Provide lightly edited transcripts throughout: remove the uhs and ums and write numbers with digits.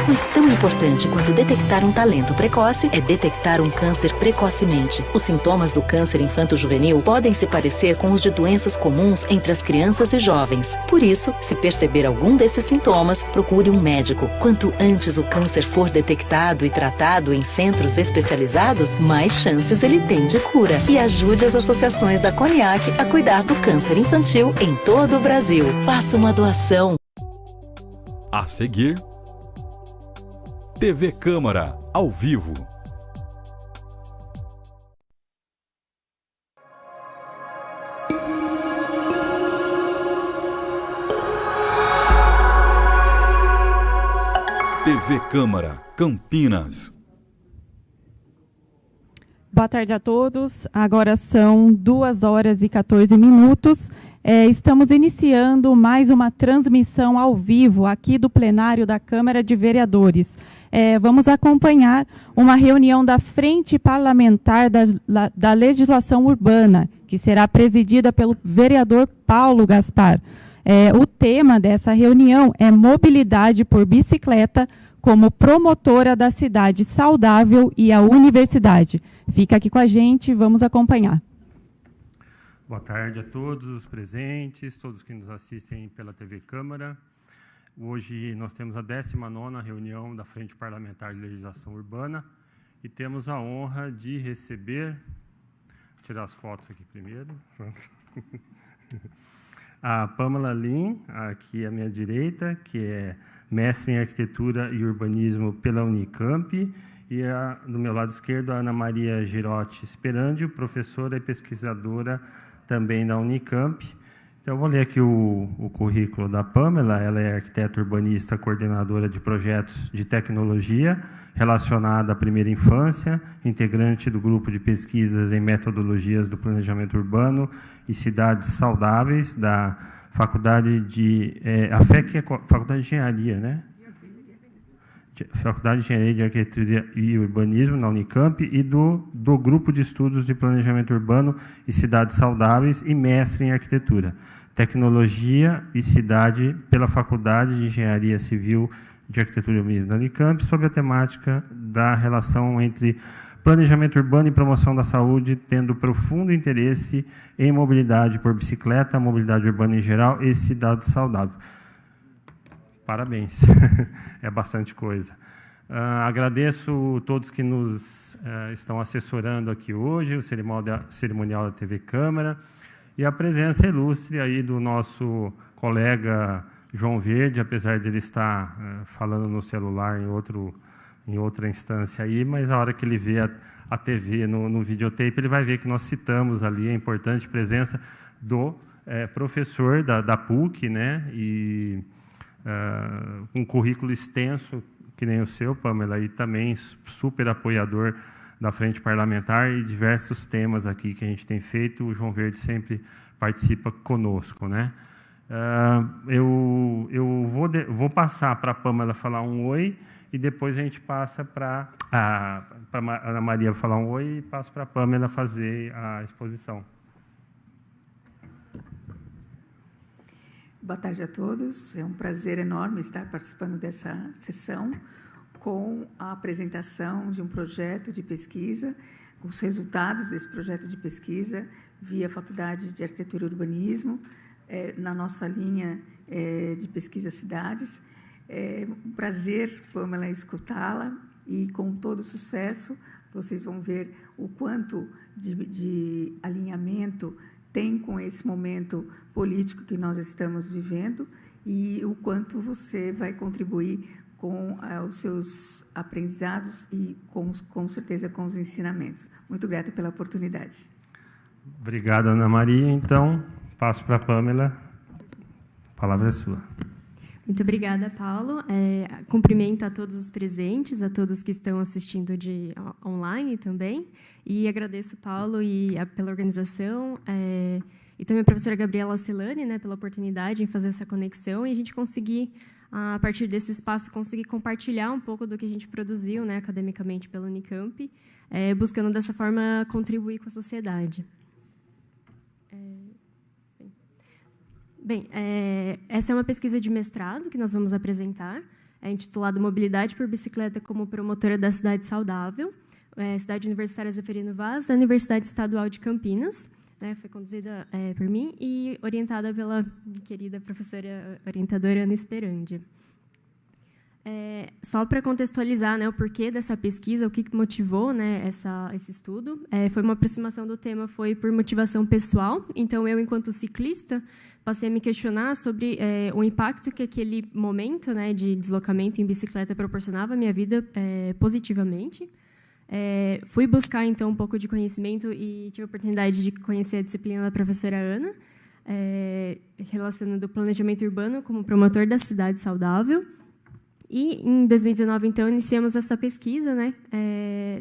Mas tão importante quanto detectar um talento precoce é detectar um câncer precocemente. Os sintomas do câncer infanto-juvenil podem se parecer com os de doenças comuns entre as crianças e jovens. Por isso, se perceber algum desses sintomas, procure um médico. Quanto antes o câncer for detectado e tratado em centros especializados, mais chances ele tem de cura. E ajude as associações da Coniac a cuidar do câncer infantil em todo o Brasil. Faça uma doação. A seguir, TV Câmara, ao vivo. TV Câmara, Campinas. Boa tarde a todos. Agora são 2h14. Estamos iniciando mais uma transmissão ao vivo aqui do plenário da Câmara de Vereadores. Vamos acompanhar uma reunião da Frente Parlamentar da Legislação Urbana, que será presidida pelo vereador Paulo Gaspar. O tema dessa reunião é mobilidade por bicicleta como promotora da cidade saudável e a universidade. Fica aqui com a gente, vamos acompanhar. Boa tarde a todos os presentes, todos que nos assistem pela TV Câmara. Hoje nós temos a 19ª reunião da Frente Parlamentar de Legislação Urbana e temos a honra de receber, vou tirar as fotos aqui primeiro, a Pamela Lin, aqui à minha direita, que é mestre em Arquitetura e Urbanismo pela Unicamp, e do meu lado esquerdo, a Ana Maria Girotti Sperandio, professora e pesquisadora também da Unicamp. Então, eu vou ler aqui o currículo da Pamela. Ela é arquiteta urbanista, coordenadora de projetos de tecnologia relacionada à primeira infância, integrante do grupo de pesquisas em metodologias do planejamento urbano e cidades saudáveis da Faculdade de... a FEC é Faculdade de Engenharia, né? Faculdade de Engenharia de Arquitetura e Urbanismo, na Unicamp, e do Grupo de Estudos de Planejamento Urbano e Cidades Saudáveis, e mestre em Arquitetura, Tecnologia e Cidade pela Faculdade de Engenharia Civil de Arquitetura e Urbanismo, da Unicamp, sobre a temática da relação entre planejamento urbano e promoção da saúde, tendo profundo interesse em mobilidade por bicicleta, mobilidade urbana em geral e cidade saudável. Parabéns, é bastante coisa. Agradeço todos que nos estão assessorando aqui hoje, o cerimonial da TV Câmara, e a presença ilustre aí do nosso colega João Verde, apesar de ele estar falando no celular em outra instância aí, mas a hora que ele vê a TV no videotape, ele vai ver que nós citamos ali a importante presença do professor da PUC, né, e um currículo extenso, que nem o seu, Pamela, e também super apoiador da Frente Parlamentar e diversos temas aqui que a gente tem feito. O João Verde sempre participa conosco, né? Eu vou passar para a Pamela falar um oi, e depois a gente passa para a Ana Maria falar um oi e passo para a Pamela fazer a exposição. Boa tarde a todos. É um prazer enorme estar participando dessa sessão com a apresentação de um projeto de pesquisa, com os resultados desse projeto de pesquisa via Faculdade de Arquitetura e Urbanismo, na nossa linha de pesquisa cidades. É um prazer, Pamela, escutá-la, e com todo sucesso vocês vão ver o quanto de alinhamento tem com esse momento político que nós estamos vivendo e o quanto você vai contribuir com os seus aprendizados e, com certeza, com os ensinamentos. Muito grata pela oportunidade. Obrigado, Ana Maria. Então, passo para a Pamela. A palavra é sua. Muito obrigada, Paulo. Cumprimento a todos os presentes, a todos que estão assistindo online também. E agradeço, Paulo, pela organização, e também a professora Gabriela Celani, né, pela oportunidade em fazer essa conexão e a gente conseguir, a partir desse espaço, conseguir compartilhar um pouco do que a gente produziu, né, academicamente pela Unicamp, buscando, dessa forma, contribuir com a sociedade. Bem, essa é uma pesquisa de mestrado que nós vamos apresentar. intitulado Mobilidade por Bicicleta como Promotora da Cidade Saudável, Cidade Universitária Zeferino Vaz, da Universidade Estadual de Campinas. Foi conduzida por mim e orientada pela querida professora orientadora Ana Esperandia. Só para contextualizar, o porquê dessa pesquisa, o que motivou, esse estudo, foi uma aproximação do tema, foi por motivação pessoal. Então, eu, enquanto ciclista, passei a me questionar sobre o impacto que aquele momento, de deslocamento em bicicleta proporcionava à minha vida positivamente. Fui buscar, então, um pouco de conhecimento e tive a oportunidade de conhecer a disciplina da professora Ana, relacionando o planejamento urbano como promotor da cidade saudável. E, em 2019, então, iniciamos essa pesquisa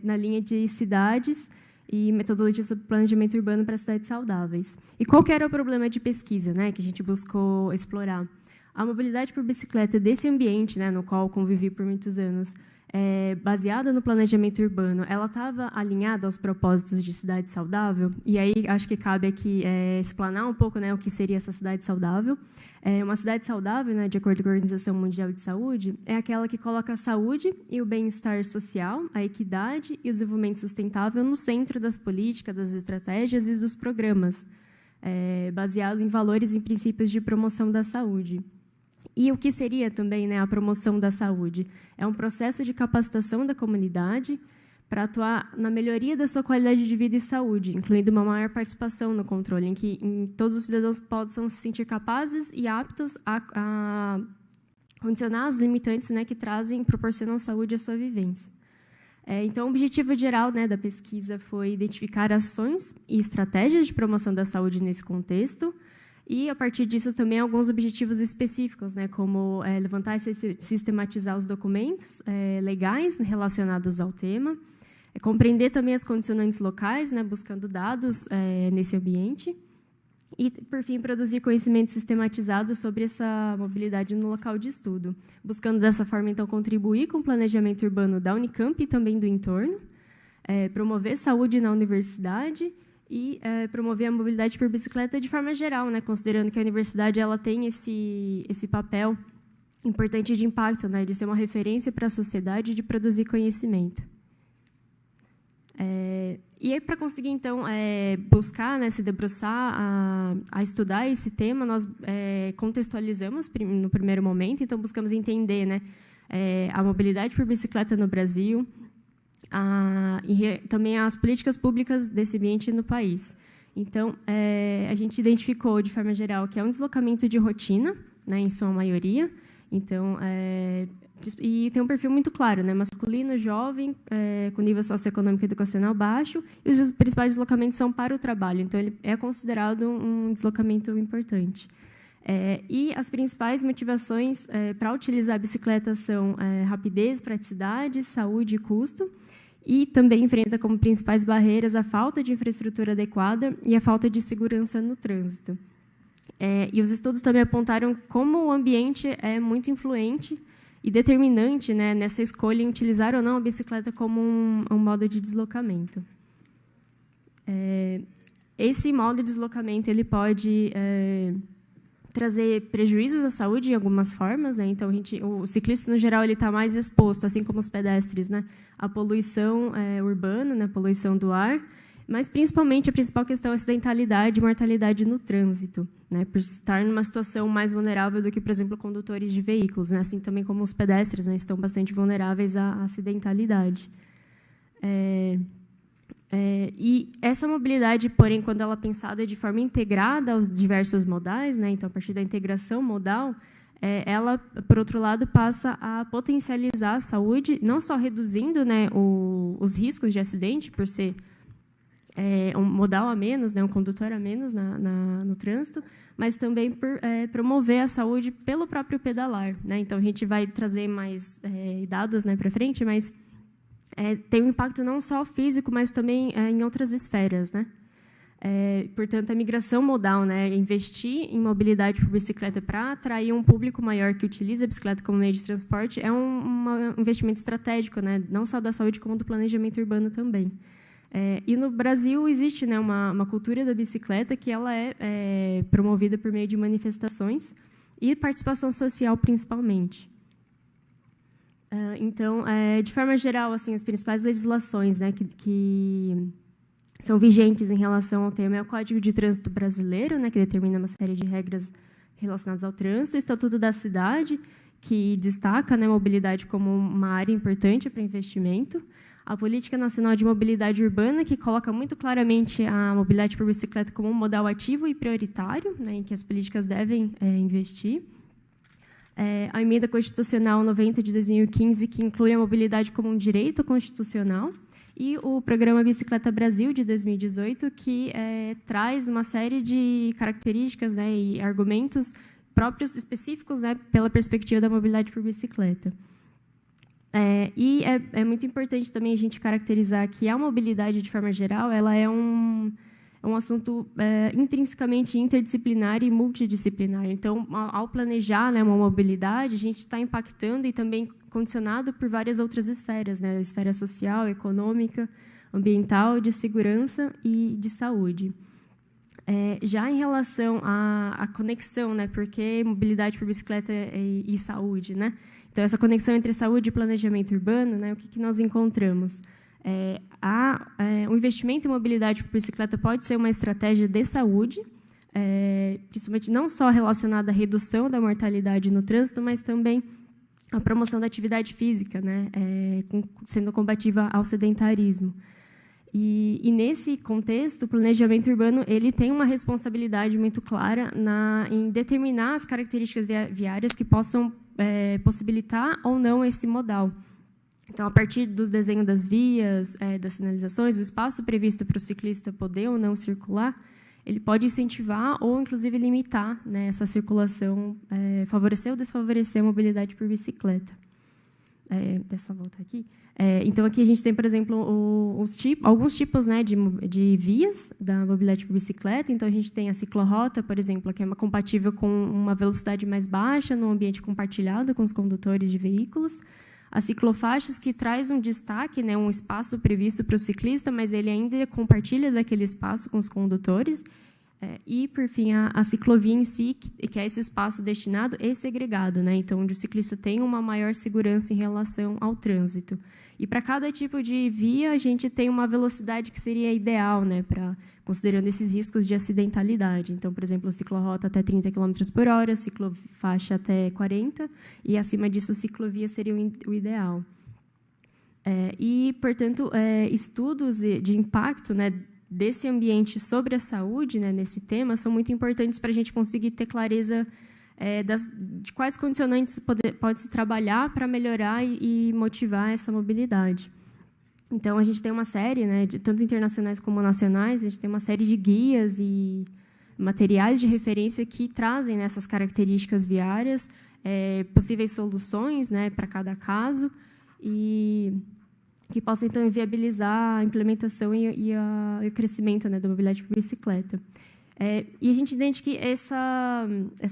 na linha de cidades e metodologia sobre planejamento urbano para cidades saudáveis. E qual que era o problema de pesquisa que a gente buscou explorar? A mobilidade por bicicleta desse ambiente, no qual convivi por muitos anos, baseada no planejamento urbano, ela estava alinhada aos propósitos de cidade saudável? E aí acho que cabe aqui explanar um pouco o que seria essa cidade saudável. Uma cidade saudável, de acordo com a Organização Mundial de Saúde, é aquela que coloca a saúde e o bem-estar social, a equidade e o desenvolvimento sustentável no centro das políticas, das estratégias e dos programas, baseado em valores e princípios de promoção da saúde. E o que seria também a promoção da saúde? É um processo de capacitação da comunidade para atuar na melhoria da sua qualidade de vida e saúde, incluindo uma maior participação no controle, em que todos os cidadãos possam se sentir capazes e aptos a condicionar as limitantes que proporcionam saúde à sua vivência. Então, o objetivo geral da pesquisa foi identificar ações e estratégias de promoção da saúde nesse contexto, e, a partir disso, também alguns objetivos específicos, como levantar e sistematizar os documentos legais relacionados ao tema, compreender também as condicionantes locais, buscando dados nesse ambiente, e, por fim, produzir conhecimento sistematizado sobre essa mobilidade no local de estudo, buscando, dessa forma, então, contribuir com o planejamento urbano da Unicamp e também do entorno, promover saúde na universidade e promover a mobilidade por bicicleta de forma geral, considerando que a universidade ela tem esse papel importante de impacto, de ser uma referência para a sociedade e de produzir conhecimento. E aí, para conseguir, então, buscar, se debruçar a estudar esse tema, nós contextualizamos no primeiro momento, então buscamos entender a mobilidade por bicicleta no Brasil, e também as políticas públicas desse ambiente no país. Então, a gente identificou, de forma geral, que é um deslocamento de rotina, em sua maioria. Então, e tem um perfil muito claro, masculino, jovem, com nível socioeconômico e educacional baixo, e os principais deslocamentos são para o trabalho. Então, ele é considerado um deslocamento importante. E as principais motivações para utilizar a bicicleta são rapidez, praticidade, saúde e custo, e também enfrenta como principais barreiras a falta de infraestrutura adequada e a falta de segurança no trânsito. E os estudos também apontaram como o ambiente é muito influente e determinante nessa escolha em utilizar ou não a bicicleta como um modo de deslocamento. Esse modo de deslocamento ele pode trazer prejuízos à saúde em algumas formas, então o ciclista no geral ele está mais exposto, assim como os pedestres, à poluição urbana, à poluição do ar, mas principalmente a principal questão é a acidentalidade e mortalidade no trânsito, por estar numa situação mais vulnerável do que, por exemplo, condutores de veículos, assim também como os pedestres estão bastante vulneráveis à acidentalidade. E essa mobilidade, porém, quando ela é pensada de forma integrada aos diversos modais, então, a partir da integração modal, ela, por outro lado, passa a potencializar a saúde, não só reduzindo os riscos de acidente, por ser um modal a menos, um condutor a menos no trânsito, mas também por promover a saúde pelo próprio pedalar. Então, a gente vai trazer mais dados para frente, mas tem um impacto não só físico, mas também em outras esferas. Portanto, a migração modal, investir em mobilidade por bicicleta para atrair um público maior que utiliza a bicicleta como meio de transporte é um investimento estratégico, não só da saúde, como do planejamento urbano também. E no Brasil existe uma cultura da bicicleta que ela é promovida por meio de manifestações e participação social, principalmente. Então, de forma geral, assim, as principais legislações, né, que são vigentes em relação ao tema é o Código de Trânsito Brasileiro, né, que determina uma série de regras relacionadas ao trânsito, o Estatuto da Cidade, que destaca, né, a mobilidade como uma área importante para investimento, a Política Nacional de Mobilidade Urbana, que coloca muito claramente a mobilidade por bicicleta como um modal ativo e prioritário, né, em que as políticas devem investir, a Emenda Constitucional 90 de 2015, que inclui a mobilidade como um direito constitucional, e o Programa Bicicleta Brasil, de 2018, que traz uma série de características, né, e argumentos próprios, específicos, né, pela perspectiva da mobilidade por bicicleta. E é muito importante também a gente caracterizar que a mobilidade, de forma geral, ela é um assunto intrinsecamente interdisciplinar e multidisciplinar. Então, ao planejar, né, uma mobilidade, a gente está impactando e também condicionado por várias outras esferas, né, a esfera social, econômica, ambiental, de segurança e de saúde. Já em relação à conexão, né, porque mobilidade por bicicleta e saúde, né? Então, essa conexão entre saúde e planejamento urbano, né, o que nós encontramos? O investimento em mobilidade por bicicleta pode ser uma estratégia de saúde, principalmente não só relacionada à redução da mortalidade no trânsito, mas também à promoção da atividade física, né, sendo combativa ao sedentarismo. E nesse contexto, o planejamento urbano ele tem uma responsabilidade muito clara em determinar as características viárias que possam possibilitar ou não esse modal. Então, a partir dos desenhos das vias, das sinalizações, do espaço previsto para o ciclista poder ou não circular, ele pode incentivar ou, inclusive, limitar, né, essa circulação, favorecer ou desfavorecer a mobilidade por bicicleta. Deixa eu só voltar aqui. Então, aqui a gente tem, por exemplo, alguns tipos, né, de vias da mobilidade por bicicleta. Então, a gente tem a ciclorrota, por exemplo, que é compatível com uma velocidade mais baixa no ambiente compartilhado com os condutores de veículos. As ciclofaixas, que traz um destaque, né, um espaço previsto para o ciclista, mas ele ainda compartilha daquele espaço com os condutores. E, por fim, a ciclovia em si, que é esse espaço destinado e segregado, né, então, onde o ciclista tem uma maior segurança em relação ao trânsito. E, para cada tipo de via, a gente tem uma velocidade que seria ideal, né, considerando esses riscos de acidentalidade. Então, por exemplo, o ciclorrota até 30 km por hora, ciclofaixa até 40, e, acima disso, ciclovia seria o ideal. E, portanto, estudos de impacto, né, desse ambiente sobre a saúde, né, nesse tema, são muito importantes para a gente conseguir ter clareza de quais condicionantes pode-se trabalhar para melhorar e motivar essa mobilidade. Então, a gente tem uma série, né, tanto internacionais como nacionais, a gente tem uma série de guias e materiais de referência que trazem, né, essas características viárias, possíveis soluções, né, para cada caso, e que possam, então, viabilizar a implementação e o crescimento, né, da mobilidade por bicicleta. E a gente entende que essa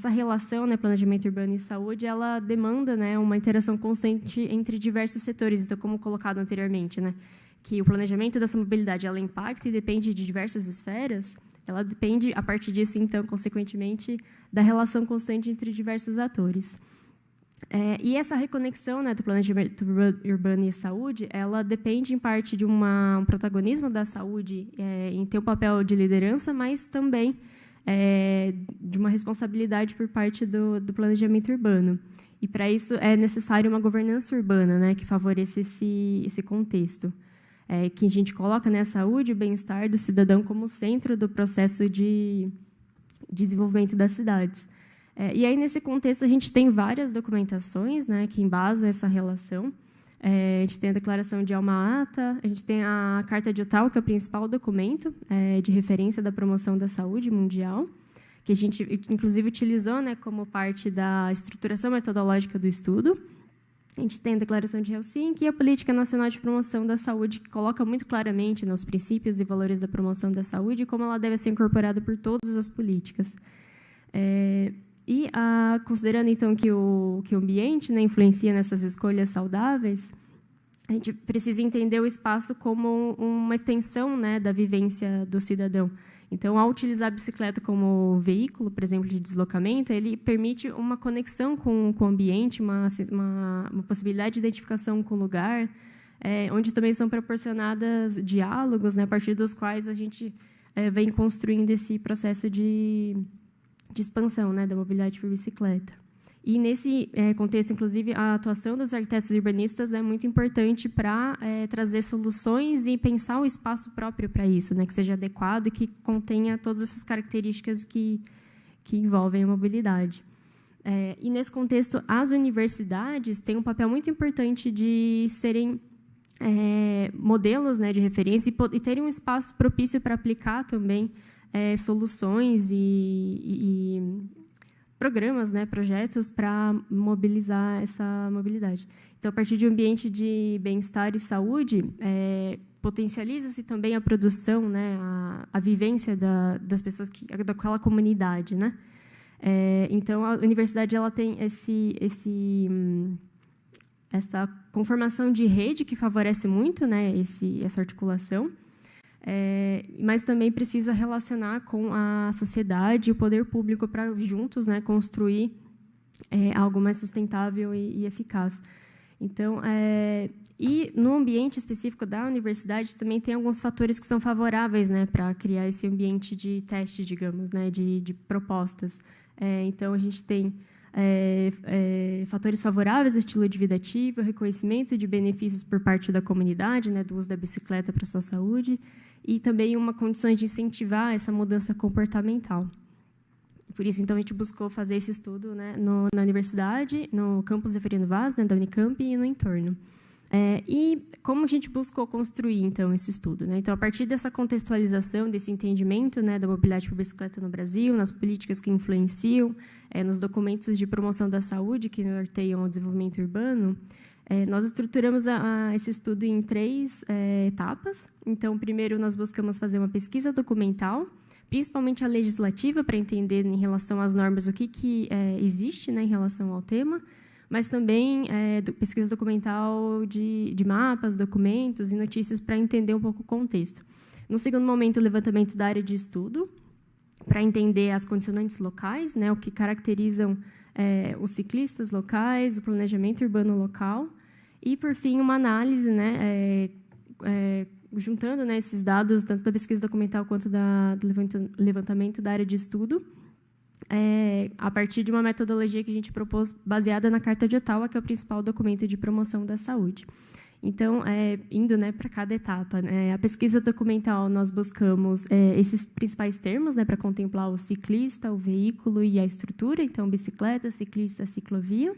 relação, né, planejamento urbano e saúde, ela demanda, né, uma interação constante entre diversos setores. Então, como colocado anteriormente, né, que o planejamento dessa mobilidade ela impacta e depende de diversas esferas, ela depende, a partir disso, então, consequentemente, da relação constante entre diversos atores. E essa reconexão, né, do planejamento urbano e saúde, ela depende, em parte, de um protagonismo da saúde em ter um papel de liderança, mas também de uma responsabilidade por parte do planejamento urbano. E, para isso, é necessário uma governança urbana, né, que favoreça esse contexto, que a gente coloca, né, a saúde e o bem-estar do cidadão como centro do processo de desenvolvimento das cidades. E aí, nesse contexto, a gente tem várias documentações, né, que embasam essa relação. A gente tem a Declaração de Alma-Ata, a gente tem a Carta de Ottawa, que é o principal documento de referência da promoção da saúde mundial, que a gente, inclusive, utilizou, né, como parte da estruturação metodológica do estudo. A gente tem a Declaração de Helsinki e a Política Nacional de Promoção da Saúde, que coloca muito claramente, né, os princípios e valores da promoção da saúde e como ela deve ser incorporada por todas as políticas. E, considerando, então, que o ambiente, né, influencia nessas escolhas saudáveis, a gente precisa entender o espaço como uma extensão, né, da vivência do cidadão. Então, ao utilizar a bicicleta como veículo, por exemplo, de deslocamento, ele permite uma conexão com o ambiente, uma possibilidade de identificação com o lugar, onde também são proporcionadas diálogos, né, a partir dos quais a gente vem construindo esse processo de expansão, né, da mobilidade por bicicleta. E, nesse contexto, inclusive, a atuação dos arquitetos e urbanistas é muito importante para trazer soluções e pensar o espaço próprio para isso, né, que seja adequado e que contenha todas essas características que envolvem a mobilidade. E, nesse contexto, as universidades têm um papel muito importante de serem modelos, né, de referência e terem um espaço propício para aplicar também soluções e programas, né, projetos para mobilizar essa mobilidade. Então, a partir de um ambiente de bem-estar e saúde, potencializa-se também a produção, né, a vivência das pessoas, daquela comunidade, né? Então, a universidade ela tem essa conformação de rede que favorece muito, né, essa articulação, mas também precisa relacionar com a sociedade e o poder público para juntos, né, construir algo mais sustentável e eficaz. Então, e no ambiente específico da universidade também tem alguns fatores que são favoráveis, né, para criar esse ambiente de teste, digamos, né, de propostas. Então, a gente tem fatores favoráveis ao estilo de vida ativo, reconhecimento de benefícios por parte da comunidade, né, do uso da bicicleta para a sua saúde, e também uma condição de incentivar essa mudança comportamental. Por isso, então, a gente buscou fazer esse estudo, né, na universidade, no campus Zeferino Vaz, né, da Unicamp, e no entorno. E como a gente buscou construir, então, esse estudo, né? Então, a partir dessa contextualização, desse entendimento, né, da mobilidade por bicicleta no Brasil, nas políticas que influenciam, nos documentos de promoção da saúde que norteiam o desenvolvimento urbano, nós estruturamos esse estudo em 3 etapas. Então, primeiro, nós buscamos fazer uma pesquisa documental, principalmente a legislativa, para entender, em relação às normas, o que existe, né, em relação ao tema, mas também pesquisa documental de mapas, documentos e notícias para entender um pouco o contexto. No segundo momento, o levantamento da área de estudo, para entender as condicionantes locais, né, o que caracterizam os ciclistas locais, o planejamento urbano local, e, por fim, uma análise, né, juntando, né, esses dados, tanto da pesquisa documental quanto do levantamento da área de estudo, a partir de uma metodologia que a gente propôs baseada na Carta de Ottawa, que é o principal documento de promoção da saúde. Então, indo, né, para cada etapa, a pesquisa documental, nós buscamos esses principais termos, né, para contemplar o ciclista, o veículo e a estrutura, então, bicicleta, ciclista, ciclovia,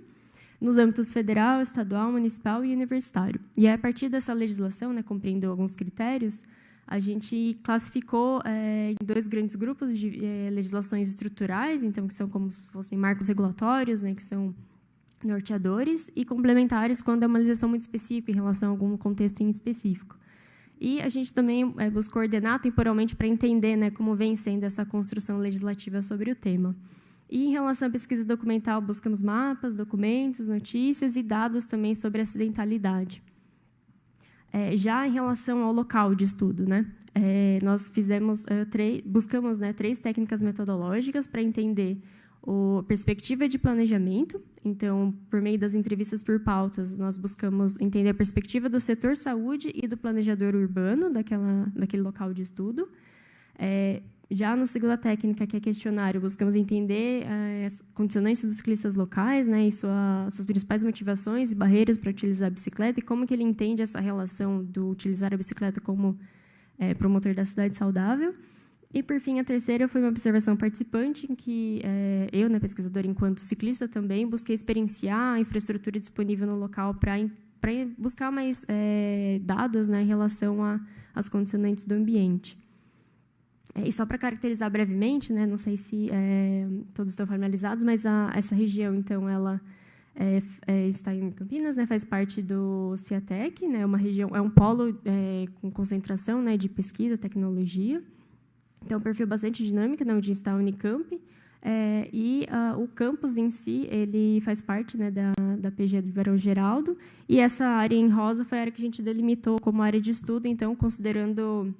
nos âmbitos federal, estadual, municipal e universitário. E, a partir dessa legislação, né, cumprindo alguns critérios, a gente classificou em 2 grandes grupos de legislações estruturais, então, que são como se fossem marcos regulatórios, né, que são norteadores, e complementares, quando é uma legislação muito específica em relação a algum contexto em específico. E a gente também buscou ordenar temporalmente para entender, né, como vem sendo essa construção legislativa sobre o tema. E, em relação à pesquisa documental, buscamos mapas, documentos, notícias e dados também sobre acidentalidade. Já em relação ao local de estudo, né, nós buscamos, né, 3 técnicas metodológicas para entender a perspectiva de planejamento. Então, por meio das entrevistas por pautas, nós buscamos entender a perspectiva do setor saúde e do planejador urbano daquele local de estudo. Já no segunda técnica, que é questionário, buscamos entender as condicionantes dos ciclistas locais, né, e suas principais motivações e barreiras para utilizar a bicicleta, e como que ele entende essa relação do utilizar a bicicleta como promotor da cidade saudável. E, por fim, a terceira foi uma observação participante, em que eu, né, pesquisadora, enquanto ciclista também, busquei experienciar a infraestrutura disponível no local para buscar mais dados, né, em relação às condicionantes do ambiente. E só para caracterizar brevemente, né, não sei se todos estão familiarizados, mas essa região, então, ela está em Campinas, né, faz parte do CIATEC, né, é um polo com concentração, né, de pesquisa, tecnologia. Então, um perfil bastante dinâmico, né, onde está a Unicamp. E o campus em si, ele faz parte, né, da PG de Barão Geraldo. E essa área em rosa foi a área que a gente delimitou como área de estudo, então, considerando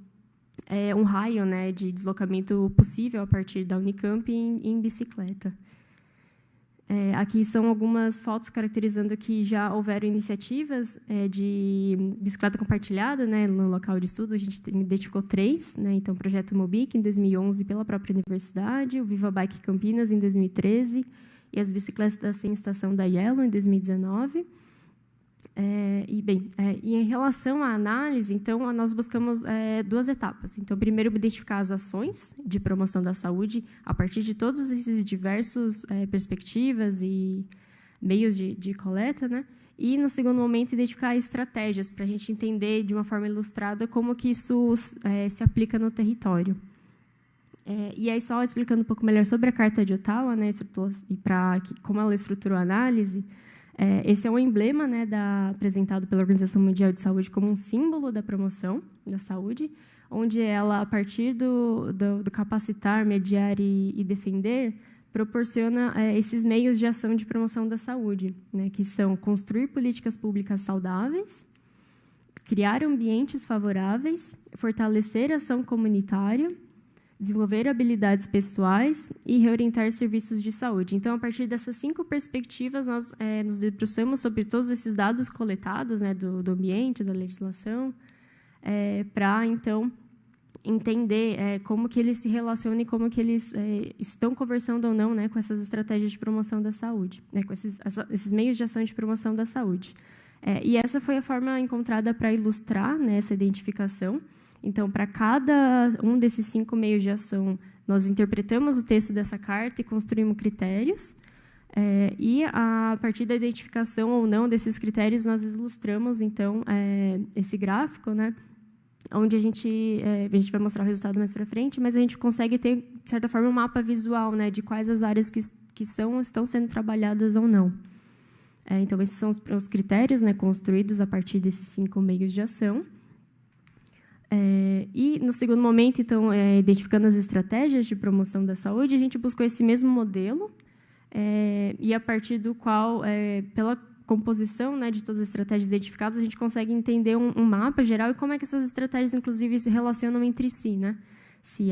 um raio, né, de deslocamento possível a partir da Unicamp em bicicleta. Aqui são algumas fotos caracterizando que já houveram iniciativas de bicicleta compartilhada, né, no local de estudo. A gente identificou 3, né, então o projeto Mobic, em 2011, pela própria universidade, o Viva Bike Campinas, em 2013, e as bicicletas sem estação da Yellow, em 2019. E em relação à análise, então, nós buscamos 2 etapas. Então, primeiro, identificar as ações de promoção da saúde a partir de todos esses diversos perspectivas e meios de coleta, né? E, no segundo momento, identificar estratégias para a gente entender de uma forma ilustrada como que isso se aplica no território. E aí, só explicando um pouco melhor sobre a Carta de Ottawa, né, e como ela estruturou a análise. Esse é um emblema, né, apresentado pela Organização Mundial de Saúde como um símbolo da promoção da saúde, onde ela, a partir do capacitar, mediar e defender, proporciona esses meios de ação de promoção da saúde, né, que são construir políticas públicas saudáveis, criar ambientes favoráveis, fortalecer a ação comunitária, desenvolver habilidades pessoais e reorientar serviços de saúde. Então, a partir dessas 5 perspectivas, nós nos debruçamos sobre todos esses dados coletados, né, do ambiente, da legislação, para, então, entender como que eles se relacionam e como que eles estão conversando ou não, né, com essas estratégias de promoção da saúde, né, com esses meios de ação de promoção da saúde. E essa foi a forma encontrada para ilustrar, né, essa identificação. Então, para cada um desses 5 meios de ação, nós interpretamos o texto dessa carta e construímos critérios. E, a partir da identificação ou não desses critérios, nós ilustramos, então, esse gráfico, né, onde a gente vai mostrar o resultado mais para frente, mas a gente consegue ter, de certa forma, um mapa visual, né, de quais as áreas que estão sendo trabalhadas ou não. Então, esses são os critérios, né, construídos a partir desses 5 meios de ação. E, no segundo momento, então, identificando as estratégias de promoção da saúde, a gente buscou esse mesmo modelo, e a partir do qual, pela composição, né, de todas as estratégias identificadas, a gente consegue entender um mapa geral e como é que essas estratégias, inclusive, se relacionam entre si, né? Se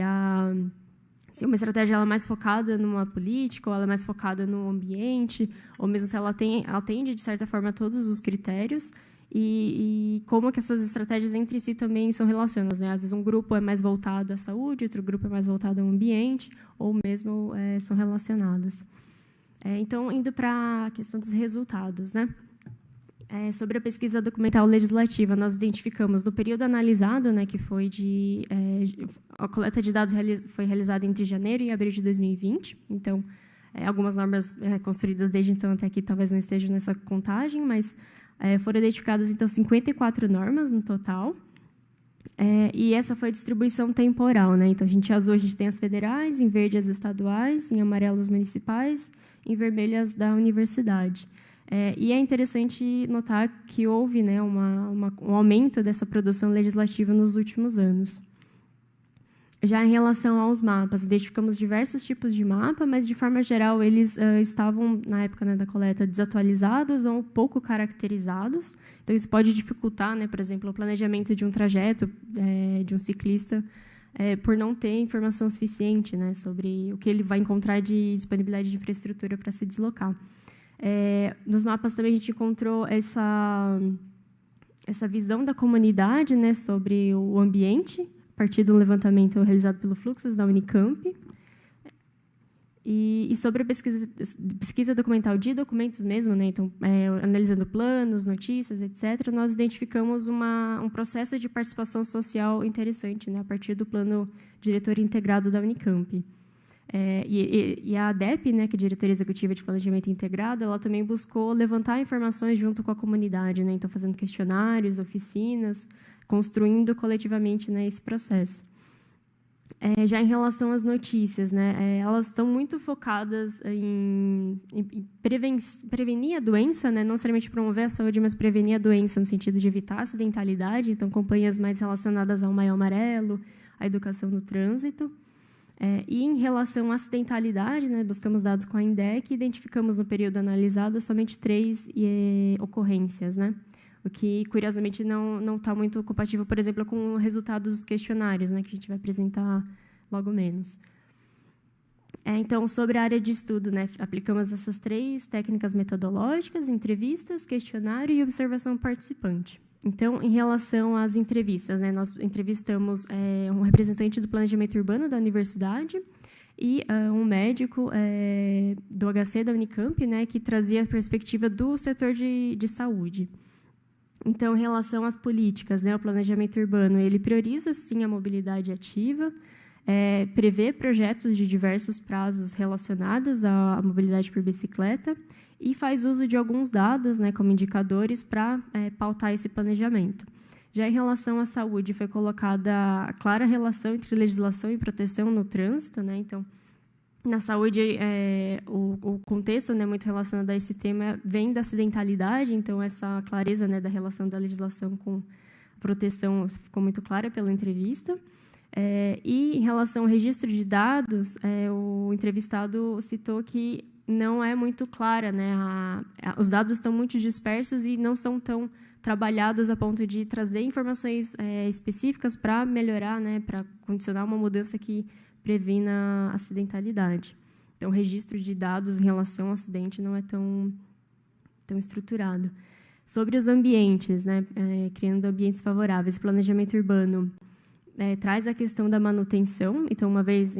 uma estratégia ela é mais focada numa política, ou ela é mais focada no ambiente, ou mesmo se ela atende, de certa forma, a todos os critérios, e como que essas estratégias entre si também são relacionadas, né? Às vezes um grupo é mais voltado à saúde, outro grupo é mais voltado ao ambiente, ou mesmo são relacionadas. Então, indo para a questão dos resultados, né? Sobre a pesquisa documental legislativa, nós identificamos no período analisado, né, que foi a coleta de dados foi realizada entre janeiro e abril de 2020. Então, algumas normas construídas desde então até aqui talvez não estejam nessa contagem, mas foram identificadas, então, 54 normas no total. E essa foi a distribuição temporal, né? Então, azul a gente tem as federais, em verde as estaduais, em amarelo as municipais, em vermelho as da universidade. E é interessante notar que houve, né, um aumento dessa produção legislativa nos últimos anos. Já em relação aos mapas, identificamos diversos tipos de mapa, mas, de forma geral, eles estavam, na época, né, da coleta, desatualizados ou pouco caracterizados. Então, isso pode dificultar, né, por exemplo, o planejamento de um trajeto de um ciclista, por não ter informação suficiente, né, sobre o que ele vai encontrar de disponibilidade de infraestrutura para se deslocar. Nos mapas também a gente encontrou essa visão da comunidade, né, sobre o ambiente, a partir do levantamento realizado pelo Fluxus da Unicamp. E sobre a pesquisa documental de documentos mesmo, né, então, analisando planos, notícias, etc., nós identificamos um processo de participação social interessante, né, a partir do plano diretor integrado da Unicamp. E a ADEP, né, que é a Diretoria Executiva de Planejamento Integrado, ela também buscou levantar informações junto com a comunidade, né, então fazendo questionários, oficinas, construindo coletivamente, né, esse processo. Já em relação às notícias, né, elas estão muito focadas em prevenir a doença, né, não necessariamente promover a saúde, mas prevenir a doença no sentido de evitar a acidentalidade, então campanhas mais relacionadas ao Maio Amarelo, à educação no trânsito. E em relação à acidentalidade, né, buscamos dados com a INDEC e identificamos no período analisado somente 3 ocorrências, né? o que, curiosamente, não está muito compatível, por exemplo, com o resultado dos questionários, né, que a gente vai apresentar logo menos. Então, sobre a área de estudo, né, aplicamos essas 3 técnicas metodológicas: entrevistas, questionário e observação participante. Então, em relação às entrevistas, né, nós entrevistamos um representante do planejamento urbano da universidade e um médico do HC da Unicamp, né, que trazia a perspectiva do setor de saúde. Então, em relação às políticas, né, o planejamento urbano ele prioriza, sim, a mobilidade ativa, prevê projetos de diversos prazos relacionados à mobilidade por bicicleta e faz uso de alguns dados, né, como indicadores, para pautar esse planejamento. Já em relação à saúde, foi colocada a clara relação entre legislação e proteção no trânsito, né? Então, na saúde, o contexto, né, muito relacionado a esse tema vem da acidentalidade, então essa clareza, né, da relação da legislação com proteção ficou muito clara pela entrevista. E em relação ao registro de dados, o entrevistado citou que não é muito clara, né? Os dados estão muito dispersos e não são tão trabalhados a ponto de trazer informações específicas para melhorar, né, para condicionar uma mudança que previna a acidentalidade. Então, o registro de dados em relação ao acidente não é tão estruturado. Sobre os ambientes, né, criando ambientes favoráveis, o planejamento urbano traz a questão da manutenção. Então, uma vez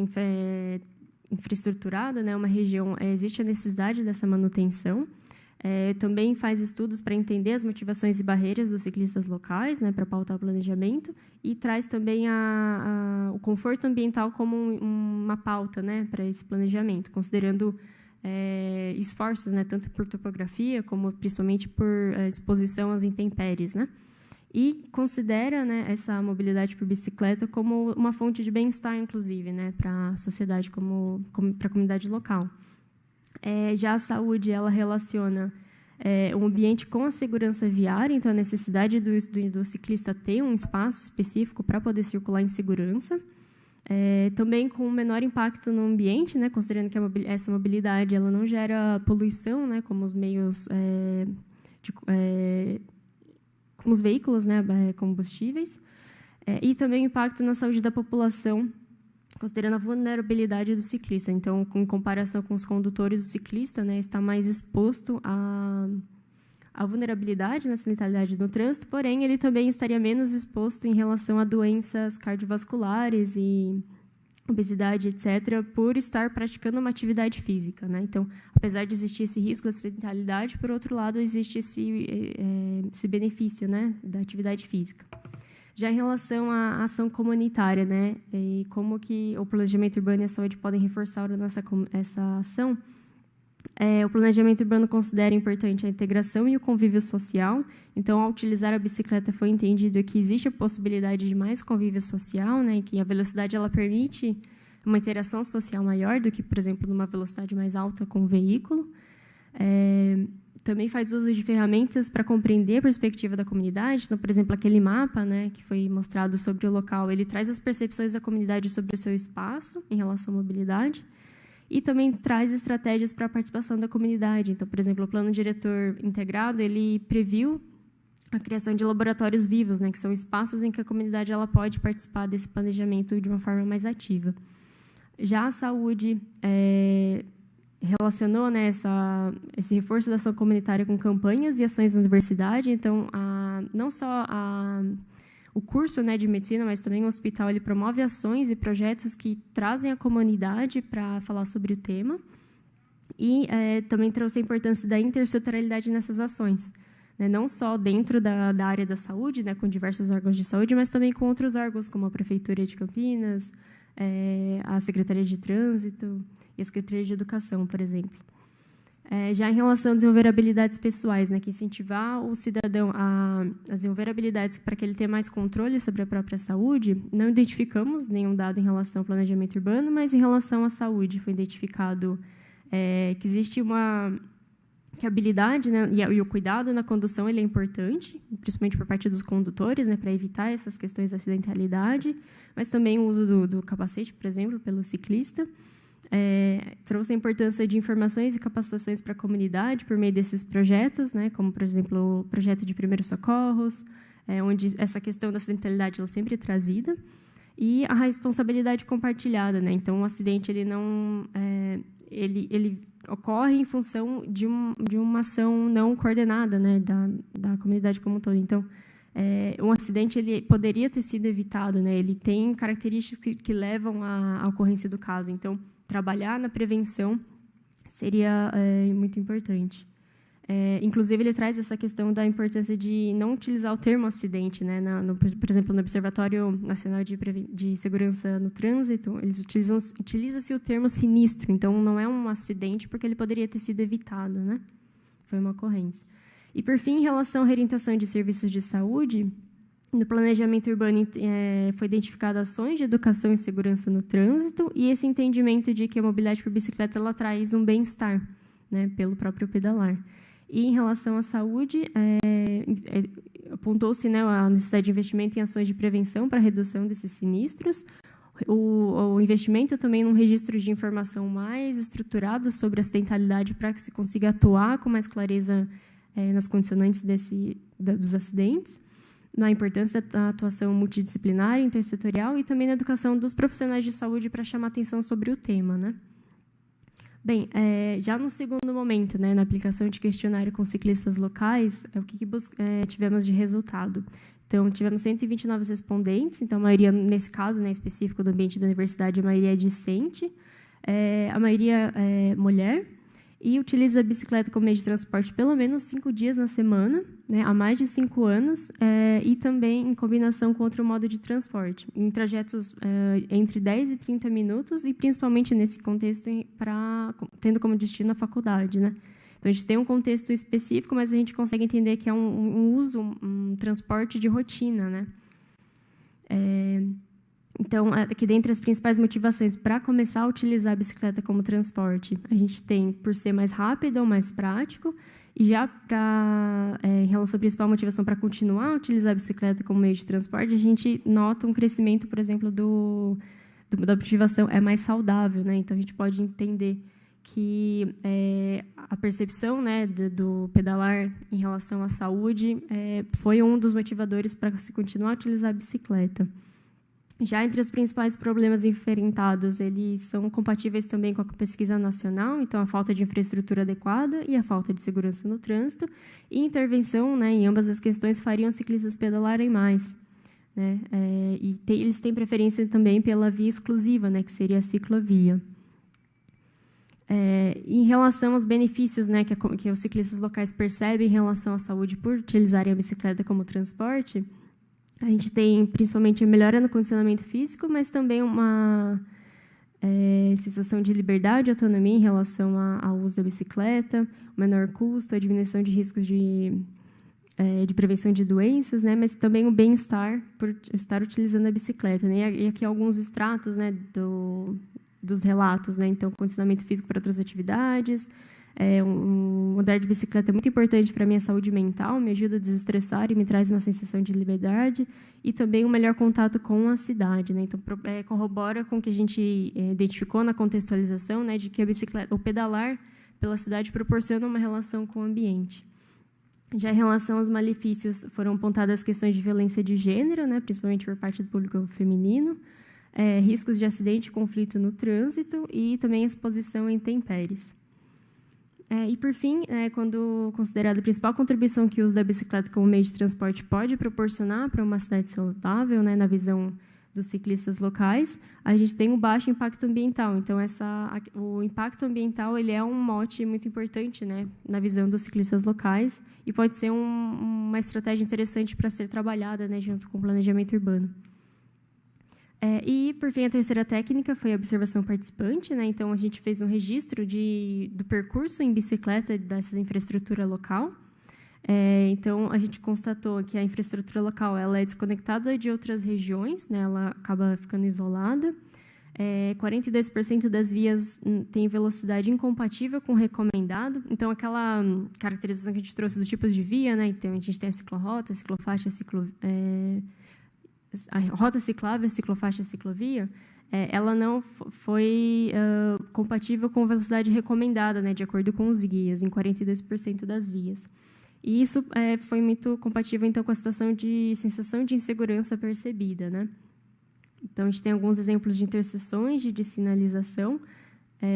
infraestruturada, né, uma região, existe a necessidade dessa manutenção. Também faz estudos para entender as motivações e barreiras dos ciclistas locais, né, para pautar o planejamento, e traz também o conforto ambiental como uma pauta, né, para esse planejamento, considerando esforços, né, tanto por topografia como principalmente por exposição às intempéries, né, e considera, né, essa mobilidade por bicicleta como uma fonte de bem-estar, inclusive, né, para a sociedade, como para a comunidade local. Já a saúde, ela relaciona o ambiente com a segurança viária, então a necessidade do ciclista ter um espaço específico para poder circular em segurança, também com menor impacto no ambiente, né, considerando que essa mobilidade ela não gera poluição, né, como os meios como os veículos, né, combustíveis, e também impacto na saúde da população, considerando a vulnerabilidade do ciclista. Então, em comparação com os condutores, o ciclista, né, está mais exposto à vulnerabilidade, na acidentalidade no trânsito, porém, ele também estaria menos exposto em relação a doenças cardiovasculares e obesidade, etc., por estar praticando uma atividade física, né? Então, apesar de existir esse risco da acidentalidade, por outro lado, existe esse benefício, né, da atividade física. Já em relação à ação comunitária, né, e como que o planejamento urbano e a saúde podem reforçar essa ação, o planejamento urbano considera importante a integração e o convívio social. Então, ao utilizar a bicicleta, foi entendido que existe a possibilidade de mais convívio social, né, que a velocidade ela permite uma interação social maior do que, por exemplo, numa velocidade mais alta com o veículo. Também faz uso de ferramentas para compreender a perspectiva da comunidade. Então, por exemplo, aquele mapa, né, que foi mostrado sobre o local, ele traz as percepções da comunidade sobre o seu espaço em relação à mobilidade e também traz estratégias para a participação da comunidade. Então, por exemplo, o plano diretor integrado ele previu a criação de laboratórios vivos, né, que são espaços em que a comunidade ela pode participar desse planejamento de uma forma mais ativa. Já a saúde relacionou, né, esse reforço da ação comunitária com campanhas e ações da universidade. Então, não só o curso, né, de medicina, mas também o hospital, ele promove ações e projetos que trazem a comunidade para falar sobre o tema. E também trouxe a importância da intersetorialidade nessas ações, né, não só dentro da área da saúde, né, com diversos órgãos de saúde, mas também com outros órgãos, como a Prefeitura de Campinas, a Secretaria de Trânsito e a Secretaria de Educação, por exemplo. Já em relação a desenvolver habilidades pessoais, né, que incentivar o cidadão a desenvolver habilidades para que ele tenha mais controle sobre a própria saúde, não identificamos nenhum dado em relação ao planejamento urbano, mas em relação à saúde foi identificado que existe que a habilidade, né, e o cuidado na condução ele é importante, principalmente por parte dos condutores, né, para evitar essas questões da acidentalidade, mas também o uso do capacete, por exemplo, pelo ciclista. trouxe a importância de informações e capacitações para a comunidade por meio desses projetos, né, como, por exemplo, o projeto de primeiros socorros, onde essa questão da acidentalidade ela sempre é trazida, e a responsabilidade compartilhada, né? Então, o acidente ele ocorre em função de uma ação não coordenada, né, da comunidade como um todo. Então, um acidente ele poderia ter sido evitado, né? Ele tem características que levam à ocorrência do caso. Então, trabalhar na prevenção seria muito importante. Inclusive, ele traz essa questão da importância de não utilizar o termo acidente, né? Por exemplo, no Observatório Nacional de Segurança no Trânsito, eles utiliza-se o termo sinistro. Então, não é um acidente porque ele poderia ter sido evitado, né? Foi uma ocorrência. E, por fim, em relação à orientação de serviços de saúde, no planejamento urbano foi identificado ações de educação e segurança no trânsito e esse entendimento de que a mobilidade por bicicleta ela traz um bem-estar, né, pelo próprio pedalar. E, em relação à saúde, apontou-se, né, a necessidade de investimento em ações de prevenção para a redução desses sinistros, o investimento também num registro de informação mais estruturado sobre a acidentalidade para que se consiga atuar com mais clareza nas condicionantes dos acidentes, na importância da atuação multidisciplinar e intersetorial e também na educação dos profissionais de saúde para chamar atenção sobre o tema, né? Bem, já no segundo momento, né, na aplicação de questionário com ciclistas locais, o que tivemos de resultado? Então, tivemos 129 respondentes, então, a maioria, nesse caso, né, específico do ambiente da universidade, a maioria é discente, a maioria é mulher, e utiliza a bicicleta como meio de transporte pelo menos 5 dias na semana, né, há mais de 5 anos, e também em combinação com outro modo de transporte, em trajetos entre 10 e 30 minutos, e principalmente nesse contexto, tendo como destino a faculdade, né? Então, a gente tem um contexto específico, mas a gente consegue entender que é um transporte de rotina, né? Então, aqui dentre as principais motivações para começar a utilizar a bicicleta como transporte, a gente tem por ser mais rápido ou mais prático, e já em relação à principal motivação para continuar a utilizar a bicicleta como meio de transporte, a gente nota um crescimento, por exemplo, da motivação mais saudável, né? Então, a gente pode entender que a percepção, né, do pedalar em relação à saúde foi um dos motivadores para se continuar a utilizar a bicicleta. Já entre os principais problemas enfrentados, eles são compatíveis também com a pesquisa nacional, então a falta de infraestrutura adequada e a falta de segurança no trânsito, e intervenção, né, em ambas as questões fariam os ciclistas pedalarem mais, né, eles têm preferência também pela via exclusiva, né, que seria a ciclovia. Em relação aos benefícios, né, que os ciclistas locais percebem em relação à saúde por utilizarem a bicicleta como transporte, a gente tem, principalmente, a melhora no condicionamento físico, mas também uma sensação de liberdade e autonomia em relação ao uso da bicicleta, menor custo, a diminuição de riscos de prevenção de doenças, né, mas também o bem-estar por estar utilizando a bicicleta, né? E aqui alguns extratos, né, dos relatos, né? Então, condicionamento físico para outras atividades, andar de bicicleta é muito importante para a minha saúde mental, me ajuda a desestressar e me traz uma sensação de liberdade, e também um melhor contato com a cidade, né? Então, corrobora com o que a gente identificou na contextualização, né, de que a bicicleta, o pedalar pela cidade proporciona uma relação com o ambiente. Já em relação aos malefícios, foram apontadas questões de violência de gênero, né, principalmente por parte do público feminino, riscos de acidente e conflito no trânsito e também exposição a intempéries. E, por fim, quando considerada a principal contribuição que o uso da bicicleta como meio de transporte pode proporcionar para uma cidade saudável, né, na visão dos ciclistas locais, a gente tem um baixo impacto ambiental. Então, o impacto ambiental ele é um mote muito importante, né, na visão dos ciclistas locais, e pode ser uma estratégia interessante para ser trabalhada, né, junto com o planejamento urbano. E, por fim, a terceira técnica foi a observação participante, né? Então, a gente fez um registro do percurso em bicicleta dessa infraestrutura local. Então, a gente constatou que a infraestrutura local ela é desconectada de outras regiões, né? Ela acaba ficando isolada. 42% das vias têm velocidade incompatível com o recomendado. Então, aquela caracterização que a gente trouxe dos tipos de via, né? Então, a gente tem a ciclorrota, a ciclofaixa, a rota ciclável, a ciclofaixa, a ciclovia, ela não foi compatível com a velocidade recomendada, né, de acordo com os guias, em 42% das vias. E isso foi muito compatível, então, com a situação de sensação de insegurança percebida, né? Então, a gente tem alguns exemplos de interseções de sinalização,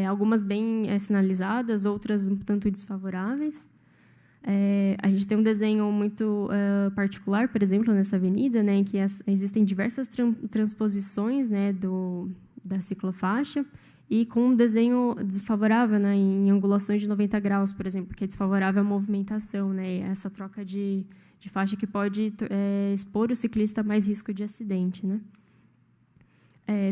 algumas bem sinalizadas, outras um tanto desfavoráveis. A gente tem um desenho muito particular, por exemplo, nessa avenida, né, em que existem diversas transposições, né, da ciclofaixa, e com um desenho desfavorável, né, em angulações de 90 graus, por exemplo, que é desfavorável à movimentação, né, essa troca de faixa que pode expor o ciclista a mais risco de acidente, né.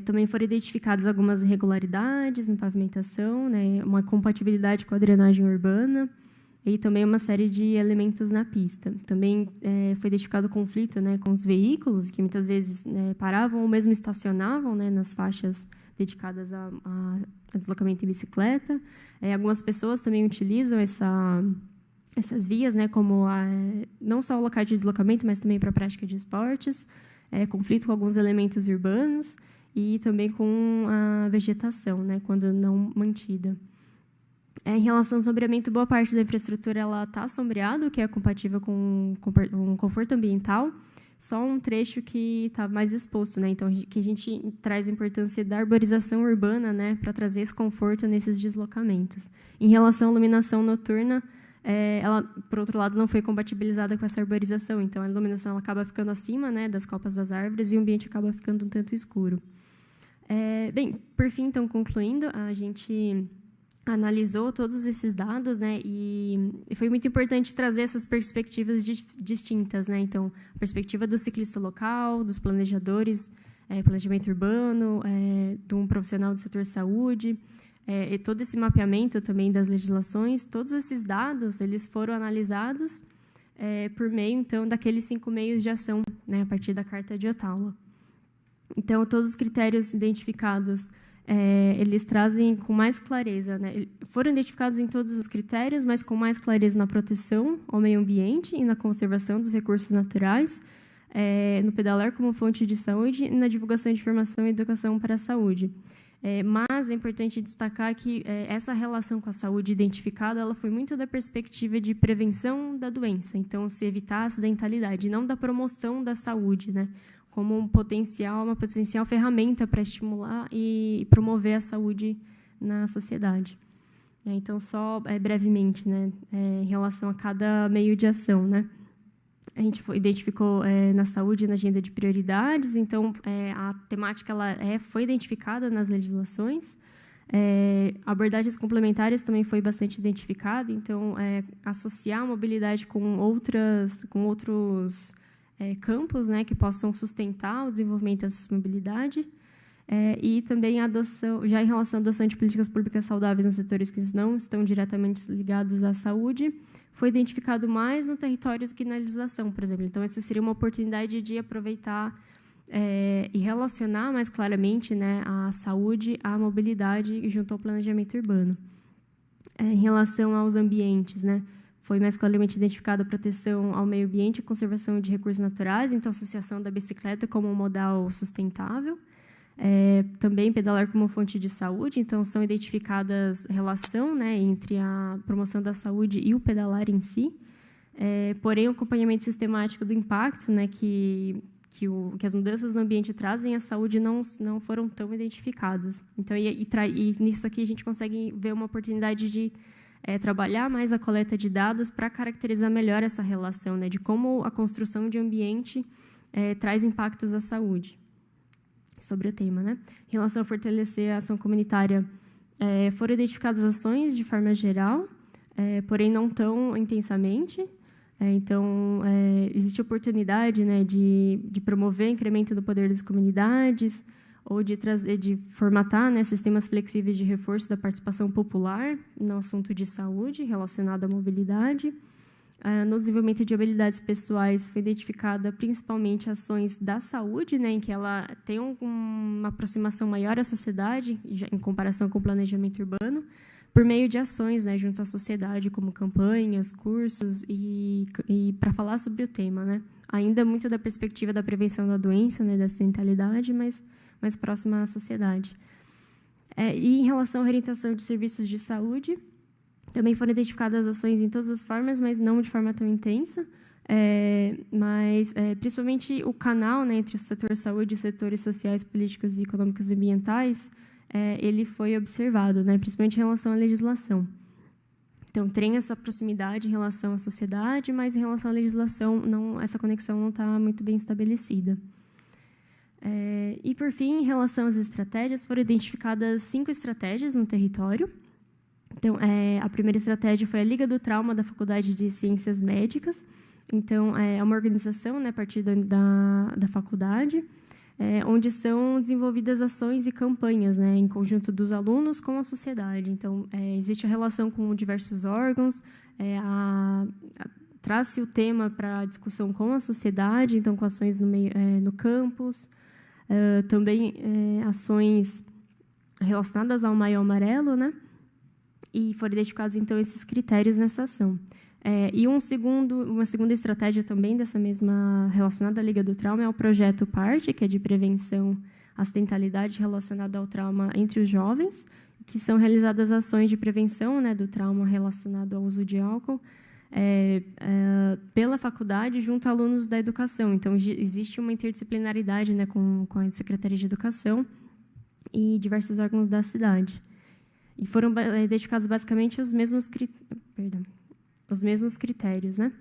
Também foram identificadas algumas irregularidades na pavimentação, né, uma compatibilidade com a drenagem urbana, e também uma série de elementos na pista. Também foi identificado conflito, né, com os veículos, que muitas vezes paravam ou mesmo estacionavam, né, nas faixas dedicadas a deslocamento em bicicleta. Algumas pessoas também utilizam essas vias, né, como não só o local de deslocamento, mas também para a prática de esportes. Conflito com alguns elementos urbanos e também com a vegetação, né, quando não mantida. Em relação ao sombreamento, boa parte da infraestrutura está sombreada, o que é compatível com um conforto ambiental. Só um trecho que está mais exposto, né? Então, que a gente traz a importância da arborização urbana, né, para trazer esse conforto nesses deslocamentos. Em relação à iluminação noturna, ela, por outro lado, não foi compatibilizada com essa arborização. Então, a iluminação ela acaba ficando acima, né, das copas das árvores e o ambiente acaba ficando um tanto escuro. Bem, por fim, então, concluindo, a gente analisou todos esses dados, né, e foi muito importante trazer essas perspectivas distintas, né? Então, a perspectiva do ciclista local, dos planejadores, planejamento urbano, de um profissional do setor saúde, e todo esse mapeamento também das legislações. Todos esses dados eles foram analisados por meio, então, daqueles 5 meios de ação, né, a partir da Carta de Ottawa. Então, todos os critérios identificados eles trazem com mais clareza, né? Foram identificados em todos os critérios, mas com mais clareza na proteção ao meio ambiente e na conservação dos recursos naturais, no pedalar como fonte de saúde e na divulgação de informação e educação para a saúde. Mas é importante destacar que essa relação com a saúde identificada ela foi muito da perspectiva de prevenção da doença, então, se evitar a acidentalidade, não da promoção da saúde, né? Como uma potencial ferramenta para estimular e promover a saúde na sociedade. Então, só brevemente, né, em relação a cada meio de ação, né, a gente identificou na saúde, na agenda de prioridades, então, a temática ela foi identificada nas legislações, abordagens complementares também foi bastante identificada, então, associar a mobilidade com outros campos, né, que possam sustentar o desenvolvimento da sustentabilidade, e também a adoção, já em relação à adoção de políticas públicas saudáveis nos setores que não estão diretamente ligados à saúde, foi identificado mais no território do que na legislação, por exemplo. Então, essa seria uma oportunidade de aproveitar e relacionar mais claramente, né, a saúde à mobilidade junto ao planejamento urbano. Em relação aos ambientes, né, foi mais claramente identificada a proteção ao meio ambiente e conservação de recursos naturais, então, associação da bicicleta como um modal sustentável. Também pedalar como fonte de saúde, então, são identificadas relação, né, entre a promoção da saúde e o pedalar em si. Porém, o acompanhamento sistemático do impacto, né, que as mudanças no ambiente trazem à saúde não foram tão identificadas. Então, e nisso aqui a gente consegue ver uma oportunidade de trabalhar mais a coleta de dados para caracterizar melhor essa relação, né, de como a construção de ambiente traz impactos à saúde. Sobre o tema, né? Em relação a fortalecer a ação comunitária, foram identificadas ações de forma geral, porém não tão intensamente. Então, existe oportunidade, né, de promover o incremento do poder das comunidades, ou de formatar, né, sistemas flexíveis de reforço da participação popular no assunto de saúde relacionado à mobilidade. No desenvolvimento de habilidades pessoais, foi identificada principalmente ações da saúde, né, em que ela tem uma aproximação maior à sociedade, em comparação com o planejamento urbano, por meio de ações, né, junto à sociedade, como campanhas, cursos, e para falar sobre o tema, né. Ainda muito da perspectiva da prevenção da doença, né, da acidentalidade, mas mais próxima à sociedade. E em relação à orientação de serviços de saúde, também foram identificadas ações em todas as formas, mas não de forma tão intensa. Principalmente o canal, né, entre o setor saúde e os setores sociais, políticos, econômicos e ambientais, ele foi observado, né, principalmente em relação à legislação. Então, tem essa proximidade em relação à sociedade, mas em relação à legislação, essa conexão não está muito bem estabelecida. E, por fim, em relação às estratégias, foram identificadas 5 estratégias no território. Então, a primeira estratégia foi a Liga do Trauma da Faculdade de Ciências Médicas. Então, é uma organização, né, a partir da faculdade, onde são desenvolvidas ações e campanhas, né, em conjunto dos alunos com a sociedade. Então, existe a relação com diversos órgãos, traz-se o tema para discussão com a sociedade, então, com ações no campus, também ações relacionadas ao Maio Amarelo, né, e foram identificados, então, esses critérios nessa ação. E uma segunda estratégia também dessa mesma relacionada à Liga do Trauma é o projeto PARTE, que é de prevenção à acidentalidade relacionada ao trauma entre os jovens, que são realizadas ações de prevenção, né, do trauma relacionado ao uso de álcool pela faculdade junto a alunos da educação. Então, existe uma interdisciplinaridade, né, com a Secretaria de Educação e diversos órgãos da cidade. E foram identificados basicamente os mesmos critérios, né?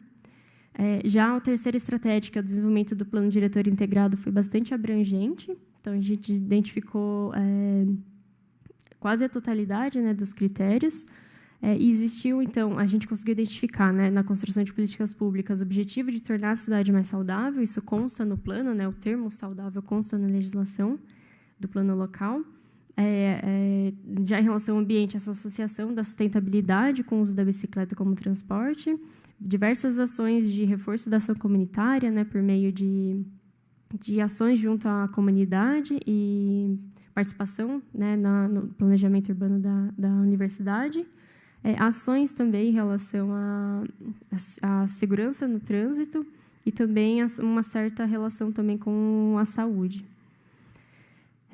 Já a terceira estratégia, que é o desenvolvimento do plano diretor integrado, foi bastante abrangente. Então, a gente identificou quase a totalidade, né, dos critérios. E existiu, então, a gente conseguiu identificar, né, na construção de políticas públicas o objetivo de tornar a cidade mais saudável. Isso consta no plano, né, o termo saudável consta na legislação do plano local. Já em relação ao ambiente, essa associação da sustentabilidade com o uso da bicicleta como transporte, diversas ações de reforço da ação comunitária, né, por meio de ações junto à comunidade e participação, né, no planejamento urbano da universidade, ações também em relação à segurança no trânsito e também uma certa relação também com a saúde.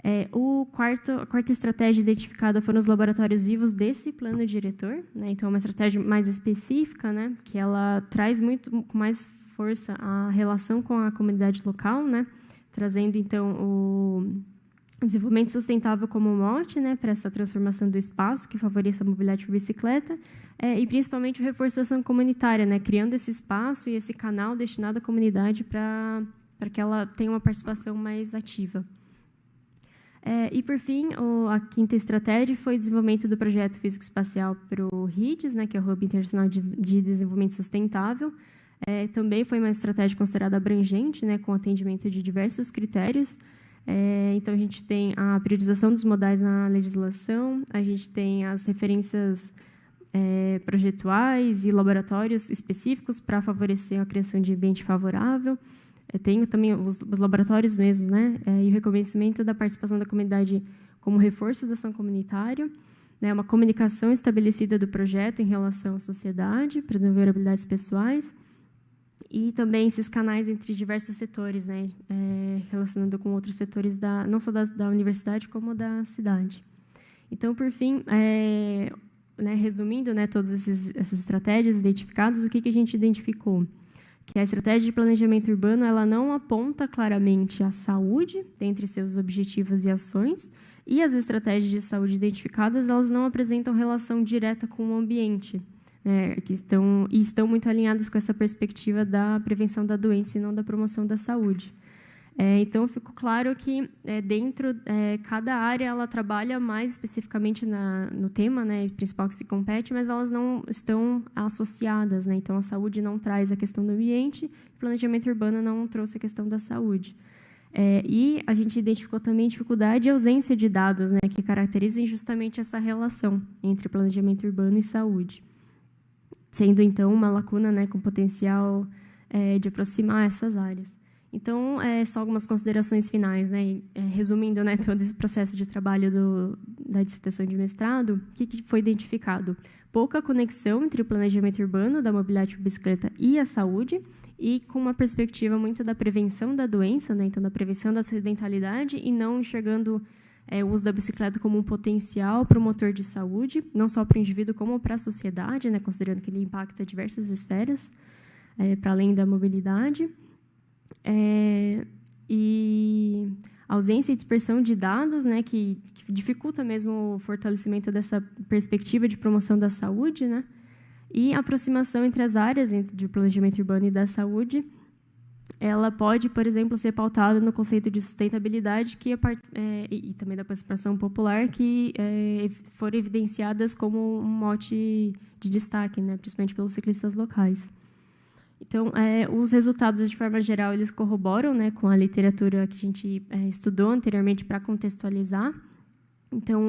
A quarta estratégia identificada foram os laboratórios vivos desse plano diretor, né? Então, é uma estratégia mais específica, né, que ela traz com mais força a relação com a comunidade local, né, trazendo, então, o desenvolvimento sustentável como mote, né, para essa transformação do espaço, que favoreça a mobilidade por bicicleta, e, principalmente, o reforço da ação comunitária, né, criando esse espaço e esse canal destinado à comunidade para que ela tenha uma participação mais ativa. E, por fim, a quinta estratégia foi o desenvolvimento do projeto físico-espacial para o RIDES, né, que é o Hub Internacional de Desenvolvimento Sustentável. Também foi uma estratégia considerada abrangente, né, com atendimento de diversos critérios. Então, a gente tem a priorização dos modais na legislação, a gente tem as referências projetuais e laboratórios específicos para favorecer a criação de ambiente favorável. Tenho também os laboratórios mesmos, né, e o reconhecimento da participação da comunidade como reforço da ação comunitária, né, uma comunicação estabelecida do projeto em relação à sociedade, para desenvolver habilidades pessoais, e também esses canais entre diversos setores, né, relacionando com outros setores, não só da universidade, como da cidade. Então, por fim, né, resumindo, né, todas essas estratégias identificadas, o que a gente identificou? Que a estratégia de planejamento urbano ela não aponta claramente a saúde dentre seus objetivos e ações, e as estratégias de saúde identificadas elas não apresentam relação direta com o ambiente, né, que estão muito alinhadas com essa perspectiva da prevenção da doença e não da promoção da saúde. Então, ficou claro que cada área ela trabalha mais especificamente no tema, né, principal que se compete, mas elas não estão associadas, né? Então, a saúde não traz a questão do ambiente, o planejamento urbano não trouxe a questão da saúde. E a gente identificou também dificuldade e ausência de dados, né, que caracterizem justamente essa relação entre planejamento urbano e saúde, sendo, então, uma lacuna, né, com potencial de aproximar essas áreas. Então, só algumas considerações finais, né? Resumindo, né, todo esse processo de trabalho da dissertação de mestrado, o que foi identificado? Pouca conexão entre o planejamento urbano, da mobilidade por bicicleta e a saúde, e com uma perspectiva muito da prevenção da doença, né? Então, da prevenção da acidentalidade, e não enxergando o uso da bicicleta como um potencial promotor de saúde, não só para o indivíduo, como para a sociedade, né? Considerando que ele impacta diversas esferas, para além da mobilidade. E ausência e dispersão de dados, né? Que dificulta mesmo o fortalecimento dessa perspectiva de promoção da saúde, né? E a aproximação entre as áreas de planejamento urbano e da saúde, ela pode, por exemplo, ser pautada no conceito de sustentabilidade e também da participação popular, que foram evidenciadas como um mote de destaque, né, principalmente pelos ciclistas locais. Então, os resultados, de forma geral, eles corroboram, né, com a literatura que a gente estudou anteriormente para contextualizar. Então,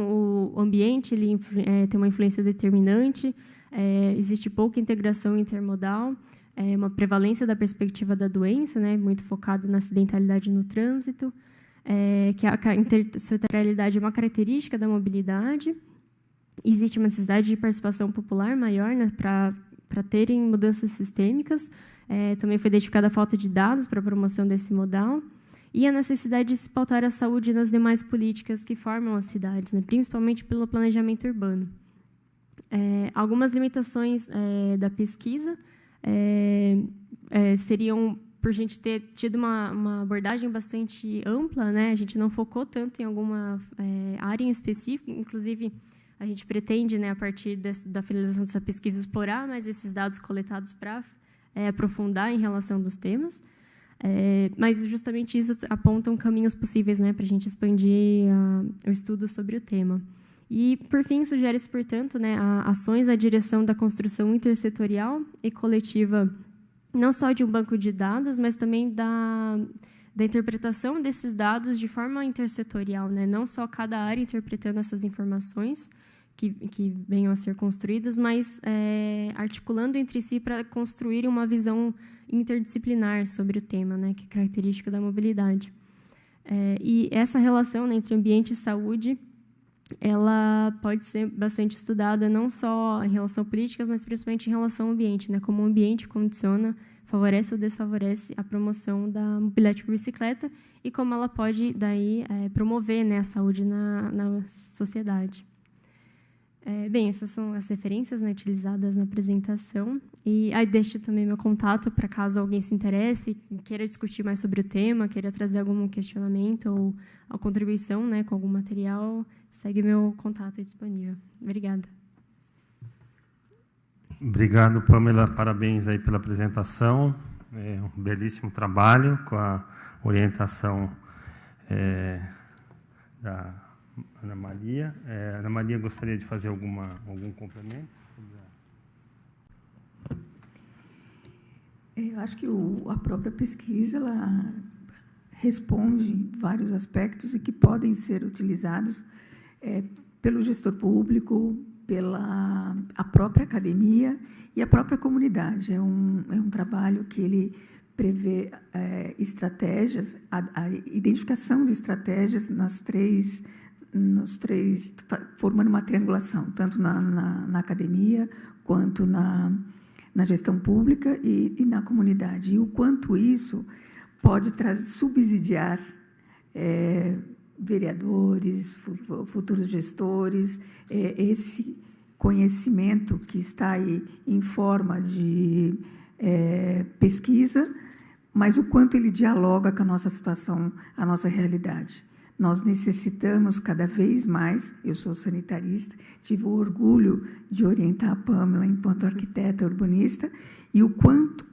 o ambiente ele, tem uma influência determinante, existe pouca integração intermodal, uma prevalência da perspectiva da doença, né, muito focada na acidentalidade no trânsito, que a intersetorialidade é uma característica da mobilidade. Existe uma necessidade de participação popular maior, né, para terem mudanças sistêmicas. Também foi identificada a falta de dados para a promoção desse modal e a necessidade de se pautar a saúde nas demais políticas que formam as cidades, né, principalmente pelo planejamento urbano. Algumas limitações da pesquisa seriam por a gente ter tido uma abordagem bastante ampla, né? A gente não focou tanto em alguma área em específico, inclusive a gente pretende, né, a partir da finalização dessa pesquisa, explorar mais esses dados coletados para aprofundar em relação dos temas, mas justamente isso apontam caminhos possíveis, né, para a gente expandir o estudo sobre o tema. E, por fim, sugere-se, portanto, né, ações à direção da construção intersetorial e coletiva, não só de um banco de dados, mas também da interpretação desses dados de forma intersetorial, né? Não só cada área interpretando essas informações que venham a ser construídas, mas articulando entre si para construir uma visão interdisciplinar sobre o tema, né, que é característica da mobilidade. E essa relação, né, entre ambiente e saúde, ela pode ser bastante estudada não só em relação a políticas, mas principalmente em relação ao ambiente, né? Como o ambiente condiciona, favorece ou desfavorece a promoção da mobilidade por bicicleta e como ela pode, daí, promover, né, a saúde na sociedade. Bem, essas são as referências, né, utilizadas na apresentação. E aí deixo também meu contato para caso alguém se interesse, queira discutir mais sobre o tema, queira trazer algum questionamento ou a contribuição, né, com algum material, segue meu contato disponível. Obrigada. Obrigado, Pamela. Parabéns aí pela apresentação. Um belíssimo trabalho com a orientação da Ana Maria. Ana Maria gostaria de fazer algum complemento? Eu acho que a própria pesquisa ela responde vários aspectos e que podem ser utilizados pelo gestor público, pela a própria academia e a própria comunidade. É um trabalho que ele prevê estratégias, a identificação de estratégias nos três, formando uma triangulação, tanto na academia, quanto na gestão pública e na comunidade. E o quanto isso pode subsidiar vereadores, futuros gestores, esse conhecimento que está aí em forma de pesquisa, mas o quanto ele dialoga com a nossa situação, a nossa realidade. Nós necessitamos cada vez mais, eu sou sanitarista, tive o orgulho de orientar a Pamela enquanto arquiteta urbanista, e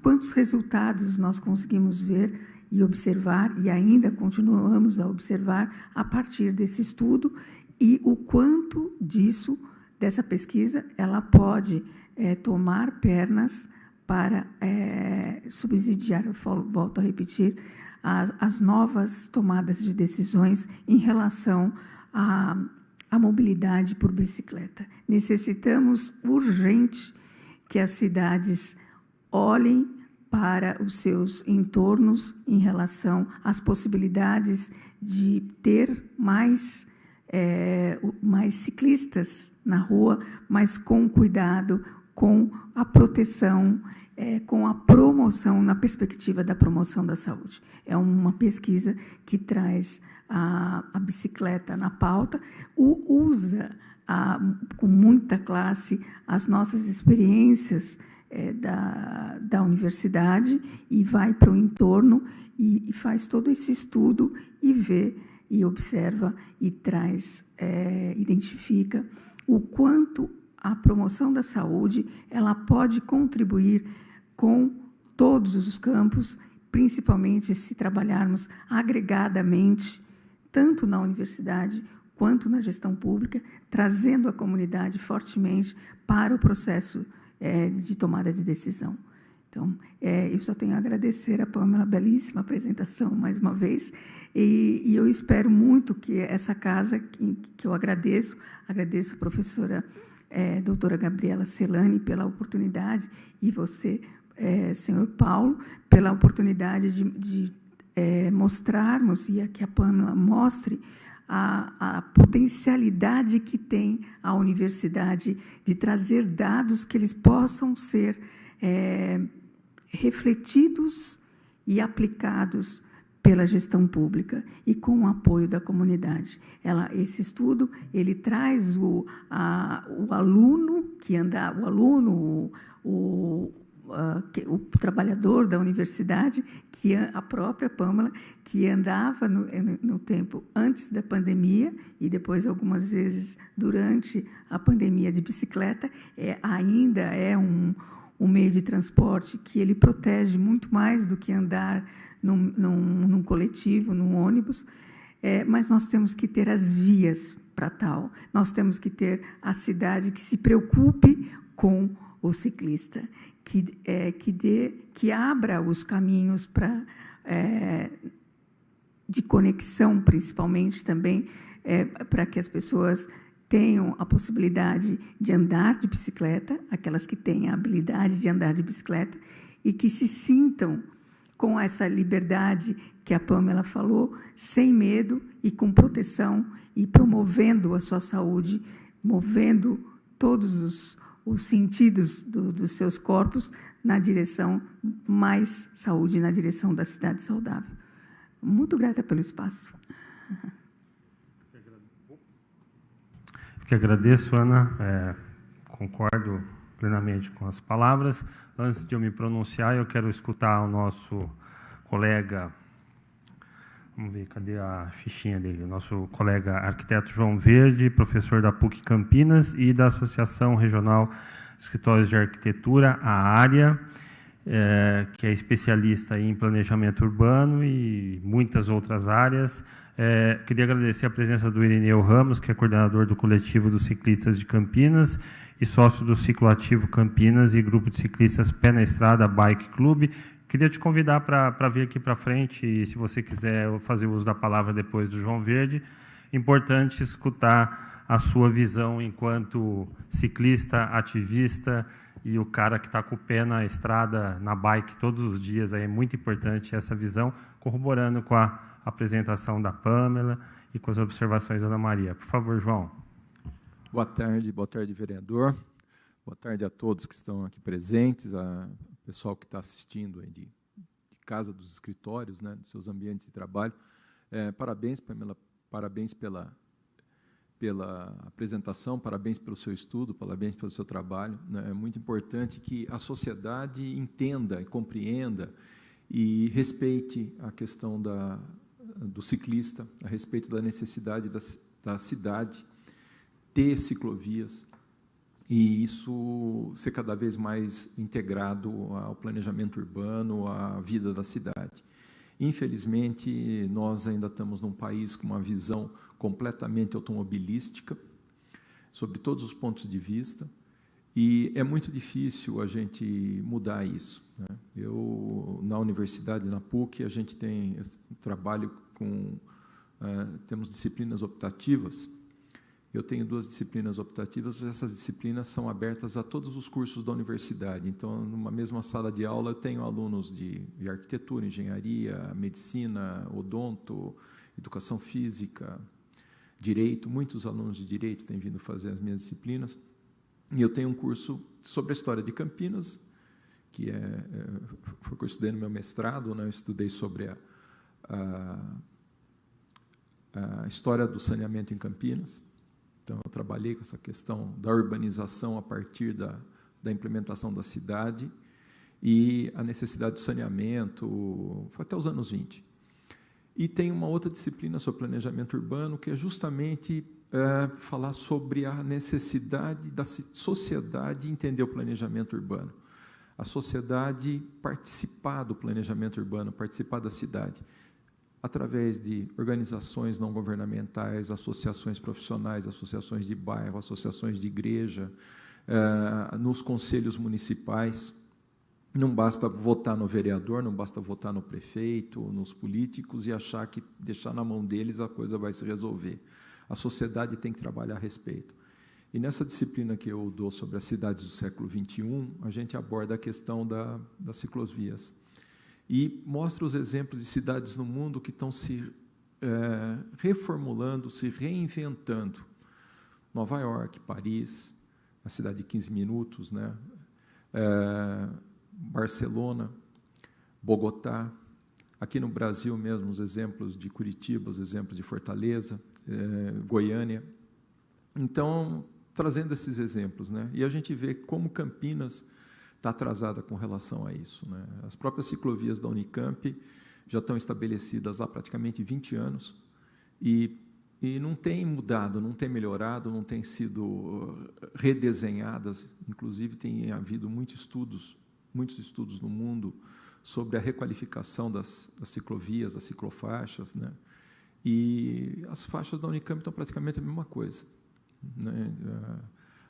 quantos resultados nós conseguimos ver e observar, e ainda continuamos a observar a partir desse estudo, e o quanto dessa pesquisa, ela pode tomar pernas para subsidiar, eu volto a repetir, as novas tomadas de decisões em relação à mobilidade por bicicleta. Necessitamos urgente que as cidades olhem para os seus entornos em relação às possibilidades de ter mais ciclistas na rua, mas com cuidado, com a proteção com a promoção, na perspectiva da promoção da saúde. É uma pesquisa que traz a bicicleta na pauta, usa com muita classe as nossas experiências da universidade e vai para o entorno e faz todo esse estudo e vê e observa e traz, identifica o quanto a promoção da saúde ela pode contribuir com todos os campos, principalmente se trabalharmos agregadamente, tanto na universidade quanto na gestão pública, trazendo a comunidade fortemente para o processo de tomada de decisão. Então, eu só tenho a agradecer a Pâmela, belíssima apresentação, mais uma vez, e eu espero muito que essa casa, que eu agradeço a professora doutora Gabriela Celani pela oportunidade, e você, senhor Paulo, pela oportunidade de mostrarmos, e que a Pâmela mostre, a potencialidade que tem a universidade de trazer dados que eles possam ser refletidos e aplicados pela gestão pública e com o apoio da comunidade. Esse estudo ele traz o aluno que anda, o trabalhador da universidade, que a própria Pâmela, que andava no tempo antes da pandemia e depois algumas vezes durante a pandemia de bicicleta, ainda é um meio de transporte que ele protege muito mais do que andar num coletivo, num ônibus, mas nós temos que ter as vias para tal, nós temos que ter a cidade que se preocupe com o ciclista, que abra os caminhos de conexão, principalmente também, para que as pessoas tenham a possibilidade de andar de bicicleta, aquelas que têm a habilidade de andar de bicicleta, e que se sintam com essa liberdade que a Pâmela falou, sem medo e com proteção, e promovendo a sua saúde, movendo todos os sentidos dos seus corpos na direção mais saúde, na direção da cidade saudável. Muito grata pelo espaço. Que agradeço, Ana. Concordo plenamente com as palavras. Antes de eu me pronunciar, eu quero escutar o nosso colega, vamos ver, cadê a fichinha dele? O nosso colega arquiteto João Verde, professor da PUC Campinas e da Associação Regional Escritórios de Arquitetura, a área, que é especialista em planejamento urbano e muitas outras áreas. Queria agradecer a presença do Irineu Ramos, que é coordenador do coletivo dos ciclistas de Campinas e sócio do Cicloativo Campinas e grupo de ciclistas Pé na Estrada Bike Club. Queria te convidar para vir aqui para frente, e se você quiser fazer uso da palavra depois do João Verde. Importante escutar a sua visão enquanto ciclista, ativista e o cara que está com o pé na estrada, na bike todos os dias. É muito importante essa visão, corroborando com a apresentação da Pâmela e com as observações da Ana Maria. Por favor, João. Boa tarde, vereador. Boa tarde a todos que estão aqui presentes, a pessoal que está assistindo aí de casa, dos escritórios, né, dos seus ambientes de trabalho. Parabéns, Pâmela, parabéns pela apresentação, parabéns pelo seu estudo, parabéns pelo seu trabalho. É muito importante que a sociedade entenda e compreenda e respeite a questão do ciclista, a respeito da necessidade da cidade ter ciclovias e isso ser cada vez mais integrado ao planejamento urbano, à vida da cidade. Infelizmente, nós ainda estamos num país com uma visão completamente automobilística, sobre todos os pontos de vista, e é muito difícil a gente mudar isso, né? Eu, na universidade, na PUC, eu trabalho com, temos disciplinas optativas. Eu tenho 2 disciplinas optativas, essas disciplinas são abertas a todos os cursos da universidade. Então, numa mesma sala de aula, eu tenho alunos de arquitetura, engenharia, medicina, odonto, educação física, direito. Muitos alunos de direito têm vindo fazer as minhas disciplinas. E eu tenho um curso sobre a história de Campinas que foi o que eu estudei no meu mestrado, né? Eu estudei sobre a história do saneamento em Campinas. Então, eu trabalhei com essa questão da urbanização a partir da implementação da cidade e a necessidade do saneamento, foi até os anos 20. E tem uma outra disciplina sobre planejamento urbano, que é justamente falar sobre a necessidade da sociedade entender o planejamento urbano. A sociedade participar do planejamento urbano, participar da cidade, através de organizações não governamentais, associações profissionais, associações de bairro, associações de igreja, nos conselhos municipais. Não basta votar no vereador, não basta votar no prefeito, nos políticos e achar que deixar na mão deles a coisa vai se resolver. A sociedade tem que trabalhar a respeito. E nessa disciplina que eu dou sobre as cidades do século XXI, a gente aborda a questão das ciclovias. E mostra os exemplos de cidades no mundo que estão se reformulando, se reinventando. Nova York, Paris, a cidade de 15 minutos, né? Barcelona, Bogotá, aqui no Brasil mesmo, os exemplos de Curitiba, os exemplos de Fortaleza, Goiânia. Então, trazendo esses exemplos, né? E a gente vê como Campinas está atrasada com relação a isso, né? As próprias ciclovias da Unicamp já estão estabelecidas há praticamente 20 anos e não tem mudado, não tem melhorado, não tem sido redesenhadas. Inclusive, tem havido muitos estudos no mundo sobre a requalificação das ciclovias, das ciclofaixas, né? E as faixas da Unicamp estão praticamente a mesma coisa, né?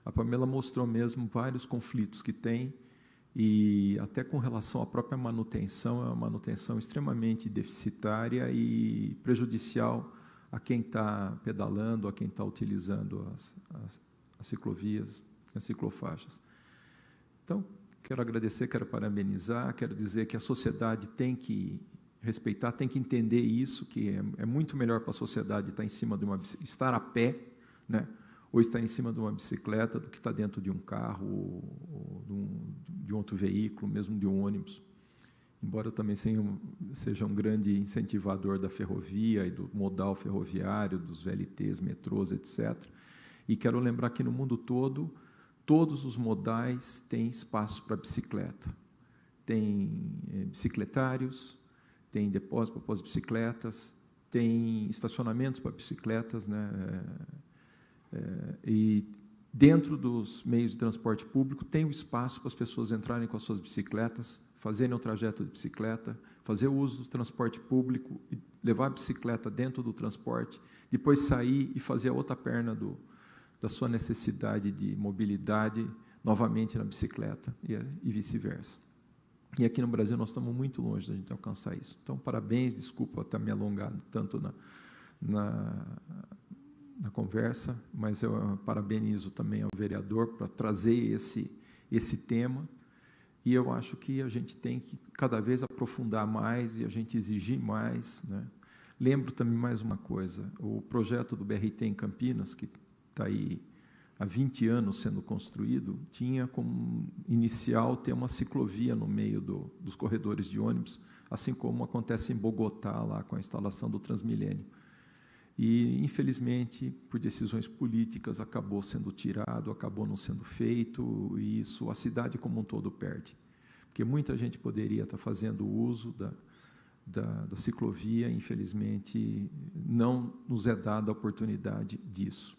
A Pamela mostrou mesmo vários conflitos que tem, e até com relação à própria manutenção, é uma manutenção extremamente deficitária e prejudicial a quem está pedalando, a quem está utilizando as ciclovias, as ciclofaixas. Então, quero agradecer, quero parabenizar, quero dizer que a sociedade tem que respeitar, tem que entender isso, que é muito melhor para a sociedade estar em cima estar a pé, né, ou estar em cima de uma bicicleta do que estar dentro de um carro, ou de um outro veículo, mesmo de um ônibus. Embora eu também seja um grande incentivador da ferrovia e do modal ferroviário, dos VLTs, metrôs, etc. E quero lembrar que no mundo todo, todos os modais têm espaço para bicicleta. Tem bicicletários, tem depósito para pós-bicicletas, tem estacionamentos para bicicletas, né? E dentro dos meios de transporte público tem o espaço para as pessoas entrarem com as suas bicicletas, fazerem o trajeto de bicicleta, fazer o uso do transporte público, e levar a bicicleta dentro do transporte, depois sair e fazer a outra perna da sua necessidade de mobilidade novamente na bicicleta e vice-versa. E aqui no Brasil nós estamos muito longe da gente alcançar isso. Então, parabéns, desculpa estar me alongando tanto na conversa, mas eu parabenizo também ao vereador para trazer esse tema, e eu acho que a gente tem que cada vez aprofundar mais e a gente exigir mais, né? Lembro também mais uma coisa, o projeto do BRT em Campinas, que está aí há 20 anos sendo construído, tinha como inicial ter uma ciclovia no meio dos corredores de ônibus, assim como acontece em Bogotá, lá com a instalação do Transmilênio. E, infelizmente, por decisões políticas, acabou sendo tirado, acabou não sendo feito, e isso a cidade como um todo perde. Porque muita gente poderia estar fazendo uso da ciclovia, infelizmente, não nos é dada a oportunidade disso.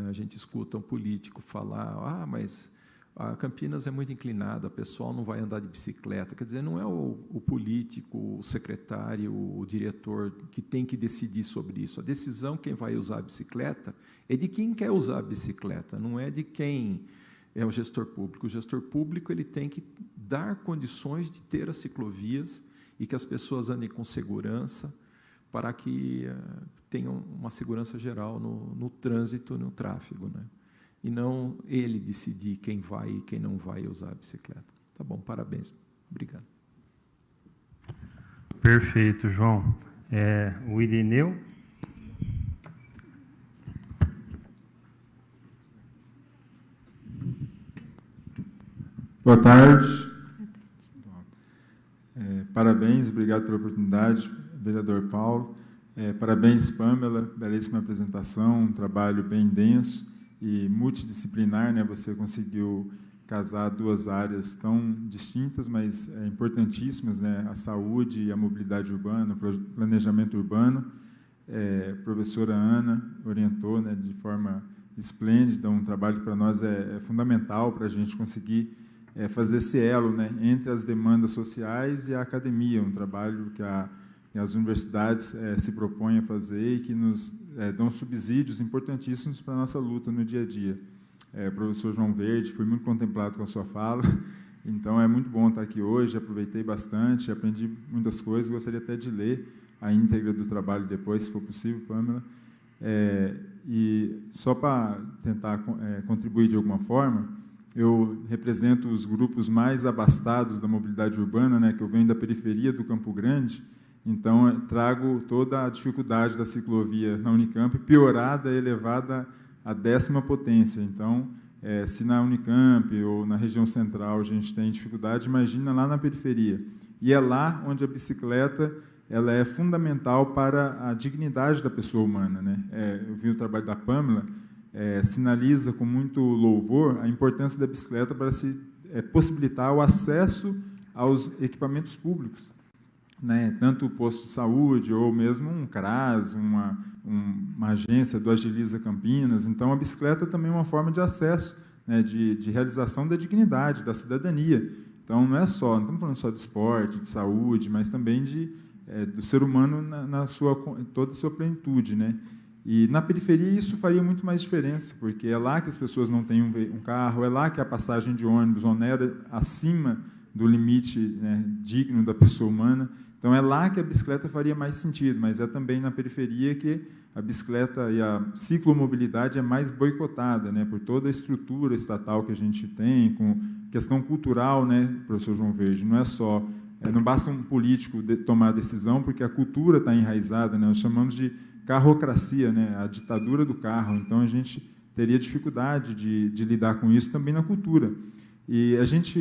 A gente escuta um político falar, mas a Campinas é muito inclinada, o pessoal não vai andar de bicicleta. Quer dizer, não é o político, o secretário, o diretor que tem que decidir sobre isso. A decisão, quem vai usar a bicicleta, é de quem quer usar a bicicleta, não é de quem é o gestor público. O gestor público ele tem que dar condições de ter as ciclovias e que as pessoas andem com segurança para que tenham uma segurança geral no trânsito, no tráfego, né? E não ele decidir quem vai e quem não vai usar a bicicleta. Tá bom, parabéns. Obrigado. Perfeito, João. O Irineu. Boa tarde. Boa Parabéns, obrigado pela oportunidade, vereador Paulo. Parabéns, Pamela, belíssima apresentação, um trabalho bem denso e multidisciplinar, né? Você conseguiu casar duas áreas tão distintas, mas importantíssimas, né? A saúde e a mobilidade urbana, o planejamento urbano. A professora Ana orientou, né, de forma esplêndida, um trabalho que para nós é fundamental para a gente conseguir fazer esse elo, né, entre as demandas sociais e a academia, um trabalho que as universidades se propõem a fazer e que nos dão subsídios importantíssimos para a nossa luta no dia a dia. Professor João Verde, fui muito contemplado com a sua fala, então é muito bom estar aqui hoje, aproveitei bastante, aprendi muitas coisas, gostaria até de ler a íntegra do trabalho depois, se for possível, Pamela. E só para tentar contribuir de alguma forma, eu represento os grupos mais abastados da mobilidade urbana, né, que eu venho da periferia do Campo Grande, então trago toda a dificuldade da ciclovia na Unicamp, piorada, elevada à 10ª potência. Então, se na Unicamp ou na região central a gente tem dificuldade, imagina lá na periferia. E é lá onde a bicicleta ela é fundamental para a dignidade da pessoa humana, né? Eu vi o trabalho da Pamela, sinaliza com muito louvor a importância da bicicleta para se possibilitar o acesso aos equipamentos públicos, né? Tanto o posto de saúde ou mesmo um CRAS, uma agência do Agiliza Campinas. Então, a bicicleta também é uma forma de acesso, né, de realização da dignidade, da cidadania. Então, não estamos falando só de esporte, de saúde, mas também do ser humano toda a sua plenitude, né? E na periferia isso faria muito mais diferença, porque é lá que as pessoas não têm um carro, é lá que a passagem de ônibus onera acima do limite, né, digno da pessoa humana. Então, é lá que a bicicleta faria mais sentido, mas é também na periferia que a bicicleta e a ciclomobilidade é mais boicotada, né, por toda a estrutura estatal que a gente tem, com questão cultural, né, professor João Verde, não é só... não basta um político tomar a decisão, porque a cultura está enraizada, né? Nós chamamos de carrocracia, né? A ditadura do carro. Então, a gente teria dificuldade de lidar com isso também na cultura. E a gente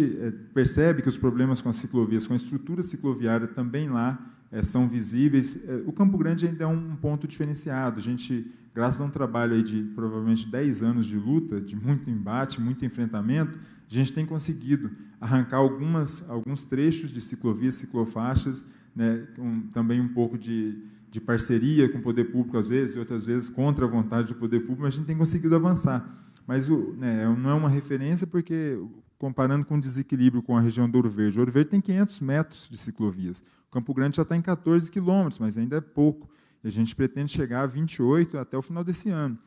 percebe que os problemas com as ciclovias, com a estrutura cicloviária também lá são visíveis. O Campo Grande ainda é um ponto diferenciado. A gente, graças a um trabalho aí de provavelmente 10 anos de luta, de muito embate, muito enfrentamento, a gente tem conseguido arrancar alguns trechos de ciclovias, ciclofaixas, né, também um pouco de parceria com o poder público, às vezes, e outras vezes contra a vontade do poder público, mas a gente tem conseguido avançar. Mas não é uma referência, porque, comparando com o desequilíbrio com a região do Ouro Verde tem 500 metros de ciclovias. O Campo Grande já está em 14 quilômetros, mas ainda é pouco. E a gente pretende chegar a 28 até o final desse ano.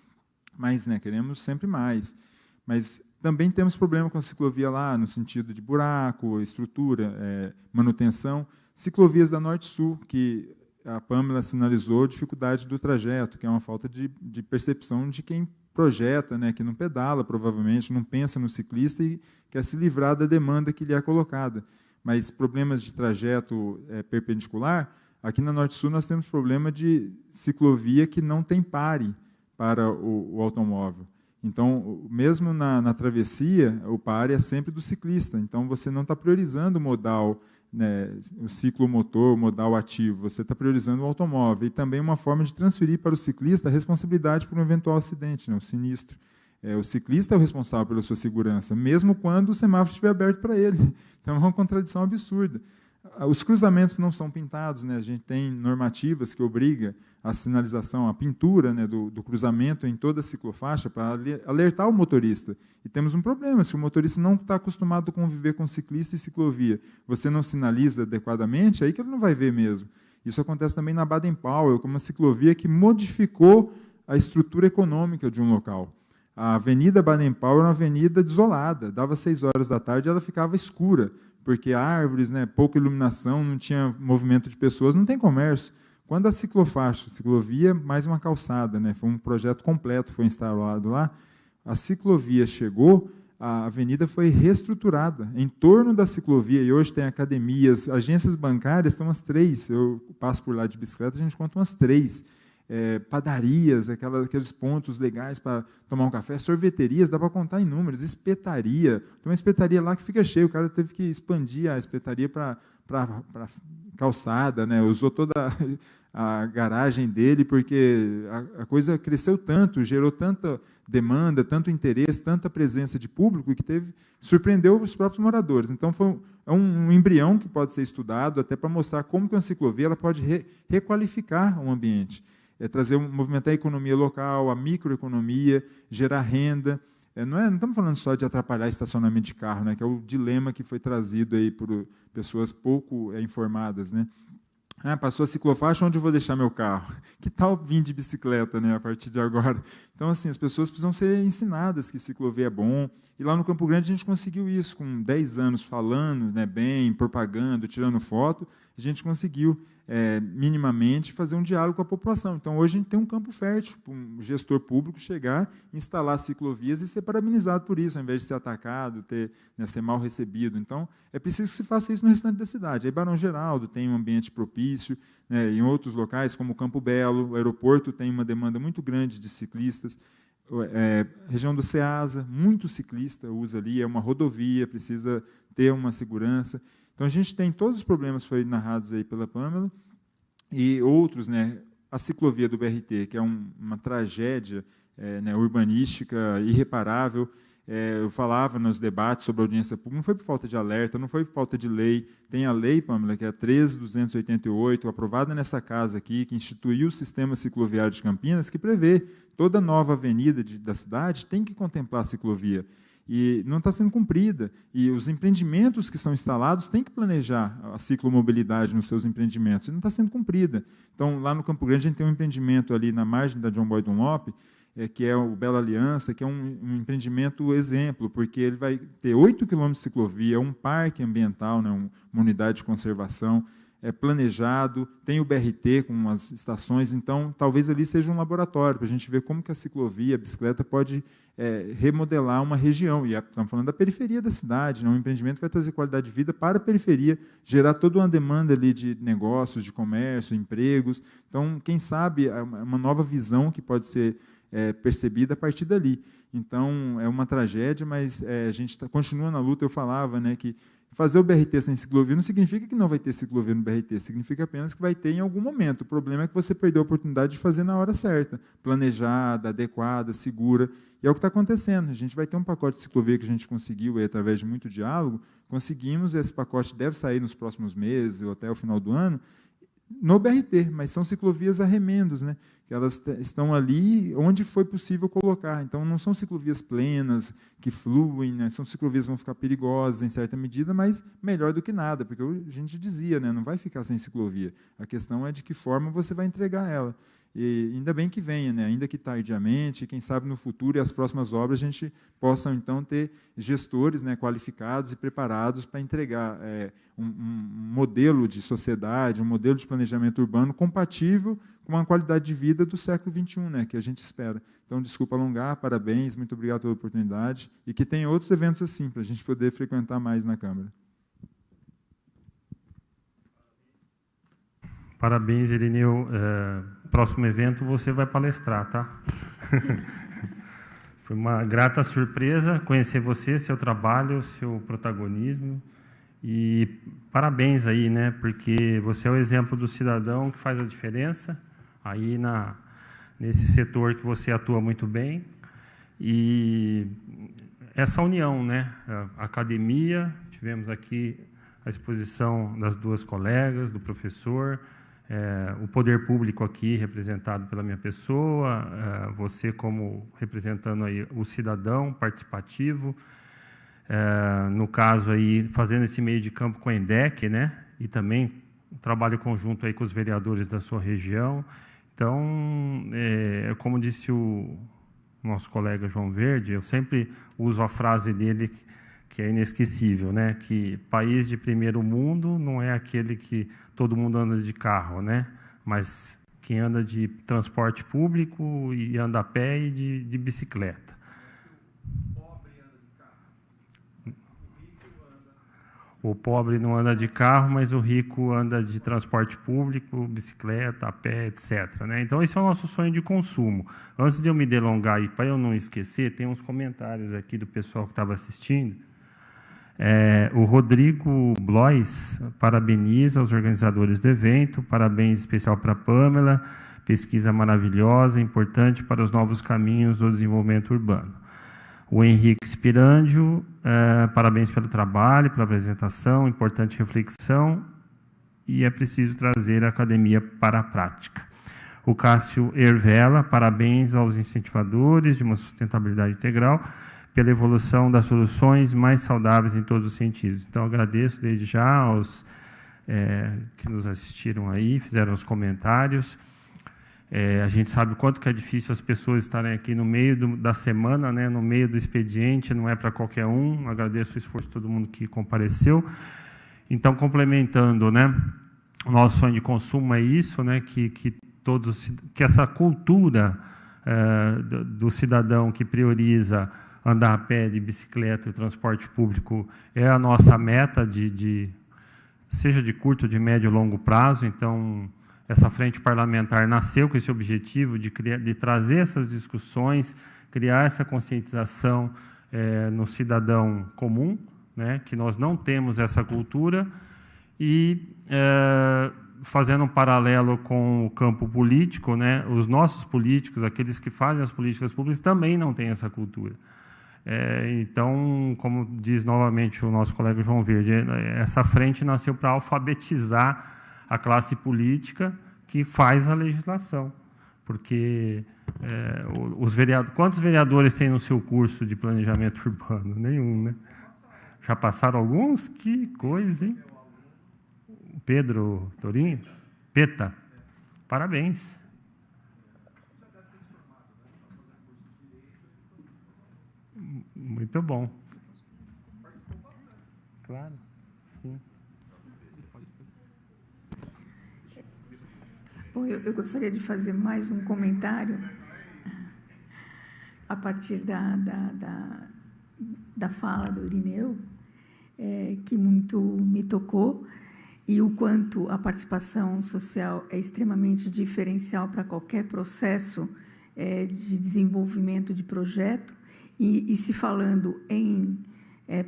Mas, né, queremos sempre mais. Mas também temos problema com a ciclovia lá, no sentido de buraco, estrutura, manutenção. Ciclovias da Norte-Sul, que a Pamela sinalizou dificuldade do trajeto, que é uma falta de percepção de quem projeta, né, que não pedala, provavelmente, não pensa no ciclista e quer se livrar da demanda que lhe é colocada. Mas problemas de trajeto perpendicular, aqui na Norte-Sul nós temos problema de ciclovia que não tem pare para o automóvel. Então, mesmo na travessia, o pare é sempre do ciclista. Então, você não está priorizando o modal, né, o ciclomotor, o modal ativo, você está priorizando o automóvel. E também uma forma de transferir para o ciclista a responsabilidade por um eventual acidente, né, o sinistro. O ciclista é o responsável pela sua segurança, mesmo quando o semáforo estiver aberto para ele. Então, é uma contradição absurda. Os cruzamentos não são pintados, né? A gente tem normativas que obrigam a sinalização, a pintura, né, do cruzamento em toda a ciclofaixa para alertar o motorista. E temos um problema, se o motorista não está acostumado a conviver com ciclista e ciclovia, você não sinaliza adequadamente, aí que ele não vai ver mesmo. Isso acontece também na Baden-Powell, como uma ciclovia que modificou a estrutura econômica de um local. A Avenida Baden-Powell era uma avenida desolada, dava 6 horas da tarde e ela ficava escura, porque árvores, né, pouca iluminação, não tinha movimento de pessoas, não tem comércio. Quando a ciclofaixa, ciclovia, mais uma calçada, né, foi um projeto completo, foi instalado lá, a ciclovia chegou, a avenida foi reestruturada em torno da ciclovia, e hoje tem academias, agências bancárias, estão umas 3, eu passo por lá de bicicleta, a gente conta umas 3. padarias, aqueles pontos legais para tomar um café, sorveterias, dá para contar em números, espetaria. Tem uma espetaria lá que fica cheia, o cara teve que expandir a espetaria para calçada, né? Usou toda a garagem dele, porque a coisa cresceu tanto, gerou tanta demanda, tanto interesse, tanta presença de público, que surpreendeu os próprios moradores. Então, é um embrião que pode ser estudado, até para mostrar como que uma ciclovia ela pode requalificar o ambiente, movimentar a economia local, a microeconomia, gerar renda. Não estamos falando só de atrapalhar estacionamento de carro, né, que é o dilema que foi trazido aí por pessoas pouco informadas, né? Passou a ciclofaixa, onde eu vou deixar meu carro? Que tal vir de bicicleta, né, a partir de agora? Então, assim, as pessoas precisam ser ensinadas que ciclovia é bom. E lá no Campo Grande a gente conseguiu isso, com 10 anos falando, né, bem, propagando, tirando foto, a gente conseguiu minimamente fazer um diálogo com a população. Então, hoje a gente tem um campo fértil para um gestor público chegar, instalar ciclovias e ser parabenizado por isso, ao invés de ser atacado, ser mal recebido. Então, é preciso que se faça isso no restante da cidade. Aí, Barão Geraldo tem um ambiente propício, né, em outros locais, como Campo Belo, o aeroporto tem uma demanda muito grande de ciclistas, região do Ceasa, muito ciclista usa ali, é uma rodovia, precisa ter uma segurança. Então, a gente tem todos os problemas que foram narrados aí pela Pâmela e outros, né, a ciclovia do BRT, que é uma tragédia né, urbanística irreparável. Eu falava nos debates sobre a audiência pública, não foi por falta de alerta, não foi por falta de lei. Tem a lei, Pâmela, que é a 13.288, aprovada nessa casa aqui, que instituiu o sistema cicloviário de Campinas, que prevê toda nova avenida da cidade tem que contemplar a ciclovia. E não está sendo cumprida. E os empreendimentos que são instalados têm que planejar a ciclomobilidade nos seus empreendimentos, e não está sendo cumprida. Então, lá no Campo Grande, a gente tem um empreendimento ali na margem da John Boy Dunlop, que é o Bela Aliança, que é um empreendimento exemplo, porque ele vai ter 8 quilômetros de ciclovia, um parque ambiental, né, uma unidade de conservação, planejado, tem o BRT com umas estações, então talvez ali seja um laboratório para a gente ver como que a ciclovia, a bicicleta pode remodelar uma região. E estamos falando da periferia da cidade, né? Um empreendimento vai trazer qualidade de vida para a periferia, gerar toda uma demanda ali de negócios, de comércio, empregos. Então, quem sabe, é uma nova visão que pode ser percebida a partir dali. Então, é uma tragédia, mas a gente continua na luta. Eu falava, né, que fazer o BRT sem ciclovia não significa que não vai ter ciclovia no BRT, significa apenas que vai ter em algum momento. O problema é que você perdeu a oportunidade de fazer na hora certa, planejada, adequada, segura, e é o que está acontecendo. A gente vai ter um pacote de ciclovia que a gente conseguiu, através de muito diálogo, conseguimos, esse pacote deve sair nos próximos meses, ou até o final do ano, no BRT, mas são ciclovias a remendos, né? Que elas estão ali onde foi possível colocar. Então, não são ciclovias plenas, que fluem, né? São ciclovias que vão ficar perigosas em certa medida, mas melhor do que nada, porque a gente dizia, né? Não vai ficar sem ciclovia. A questão é de que forma você vai entregar ela. E ainda bem que venha, né? Ainda que tardiamente, quem sabe no futuro e as próximas obras a gente possa, então, ter gestores, né, qualificados e preparados para entregar um modelo de sociedade, um modelo de planejamento urbano compatível com uma qualidade de vida do século XXI, né, que a gente espera. Então, desculpa alongar, parabéns, muito obrigado pela oportunidade, e que tenha outros eventos assim, para a gente poder frequentar mais na Câmara. Parabéns, Irineu. Próximo evento você vai palestrar, tá? Foi uma grata surpresa conhecer você, seu trabalho, seu protagonismo. E parabéns aí, né? Porque você é o exemplo do cidadão que faz a diferença aí nesse setor que você atua muito bem. E essa união, né? A academia, tivemos aqui a exposição das duas colegas, do professor, o poder público aqui representado pela minha pessoa, você como representando aí o cidadão participativo, no caso aí fazendo esse meio de campo com a ENDEC, né? E também trabalho conjunto aí com os vereadores da sua região. Então, como disse o nosso colega João Verde, eu sempre uso a frase dele que é inesquecível, né? Que país de primeiro mundo não é aquele que todo mundo anda de carro, né? Mas quem anda de transporte público e anda a pé e de bicicleta. O pobre não anda de carro, mas o rico anda de transporte público, bicicleta, a pé, etc., né? Então, esse é o nosso sonho de consumo. Antes de eu me delongar, e para eu não esquecer, tem uns comentários aqui do pessoal que estava assistindo. O Rodrigo Blois parabeniza os organizadores do evento, parabéns especial para a Pâmela, pesquisa maravilhosa, importante para os novos caminhos do desenvolvimento urbano. O Henrique Spirandio, parabéns pelo trabalho, pela apresentação, importante reflexão, e é preciso trazer a academia para a prática. O Cássio Ervela, parabéns aos incentivadores de uma sustentabilidade integral, pela evolução das soluções mais saudáveis em todos os sentidos. Então, agradeço desde já aos que nos assistiram aí, fizeram os comentários. A gente sabe o quanto que é difícil as pessoas estarem aqui no meio da semana, né, no meio do expediente, não é para qualquer um. Agradeço o esforço de todo mundo que compareceu. Então, complementando, né, o nosso sonho de consumo é isso, né, que essa cultura do cidadão que prioriza andar a pé, de bicicleta e transporte público é a nossa meta, seja de curto, de médio e longo prazo. Então, essa frente parlamentar nasceu com esse objetivo de trazer essas discussões, criar essa conscientização no cidadão comum, né, que nós não temos essa cultura, e fazendo um paralelo com o campo político, né, os nossos políticos, aqueles que fazem as políticas públicas, também não têm essa cultura. Então, como diz novamente o nosso colega João Verde, essa frente nasceu para alfabetizar a classe política que faz a legislação. Porque quantos vereadores tem no seu curso de planejamento urbano? Nenhum, né? Já passaram alguns? Que coisa, hein? Pedro Torinho? Peta, parabéns. Muito bom. Claro, sim. Bom, eu gostaria de fazer mais um comentário a partir da fala do Irineu, que muito me tocou, e o quanto a participação social é extremamente diferencial para qualquer processo de desenvolvimento de projeto. E se falando em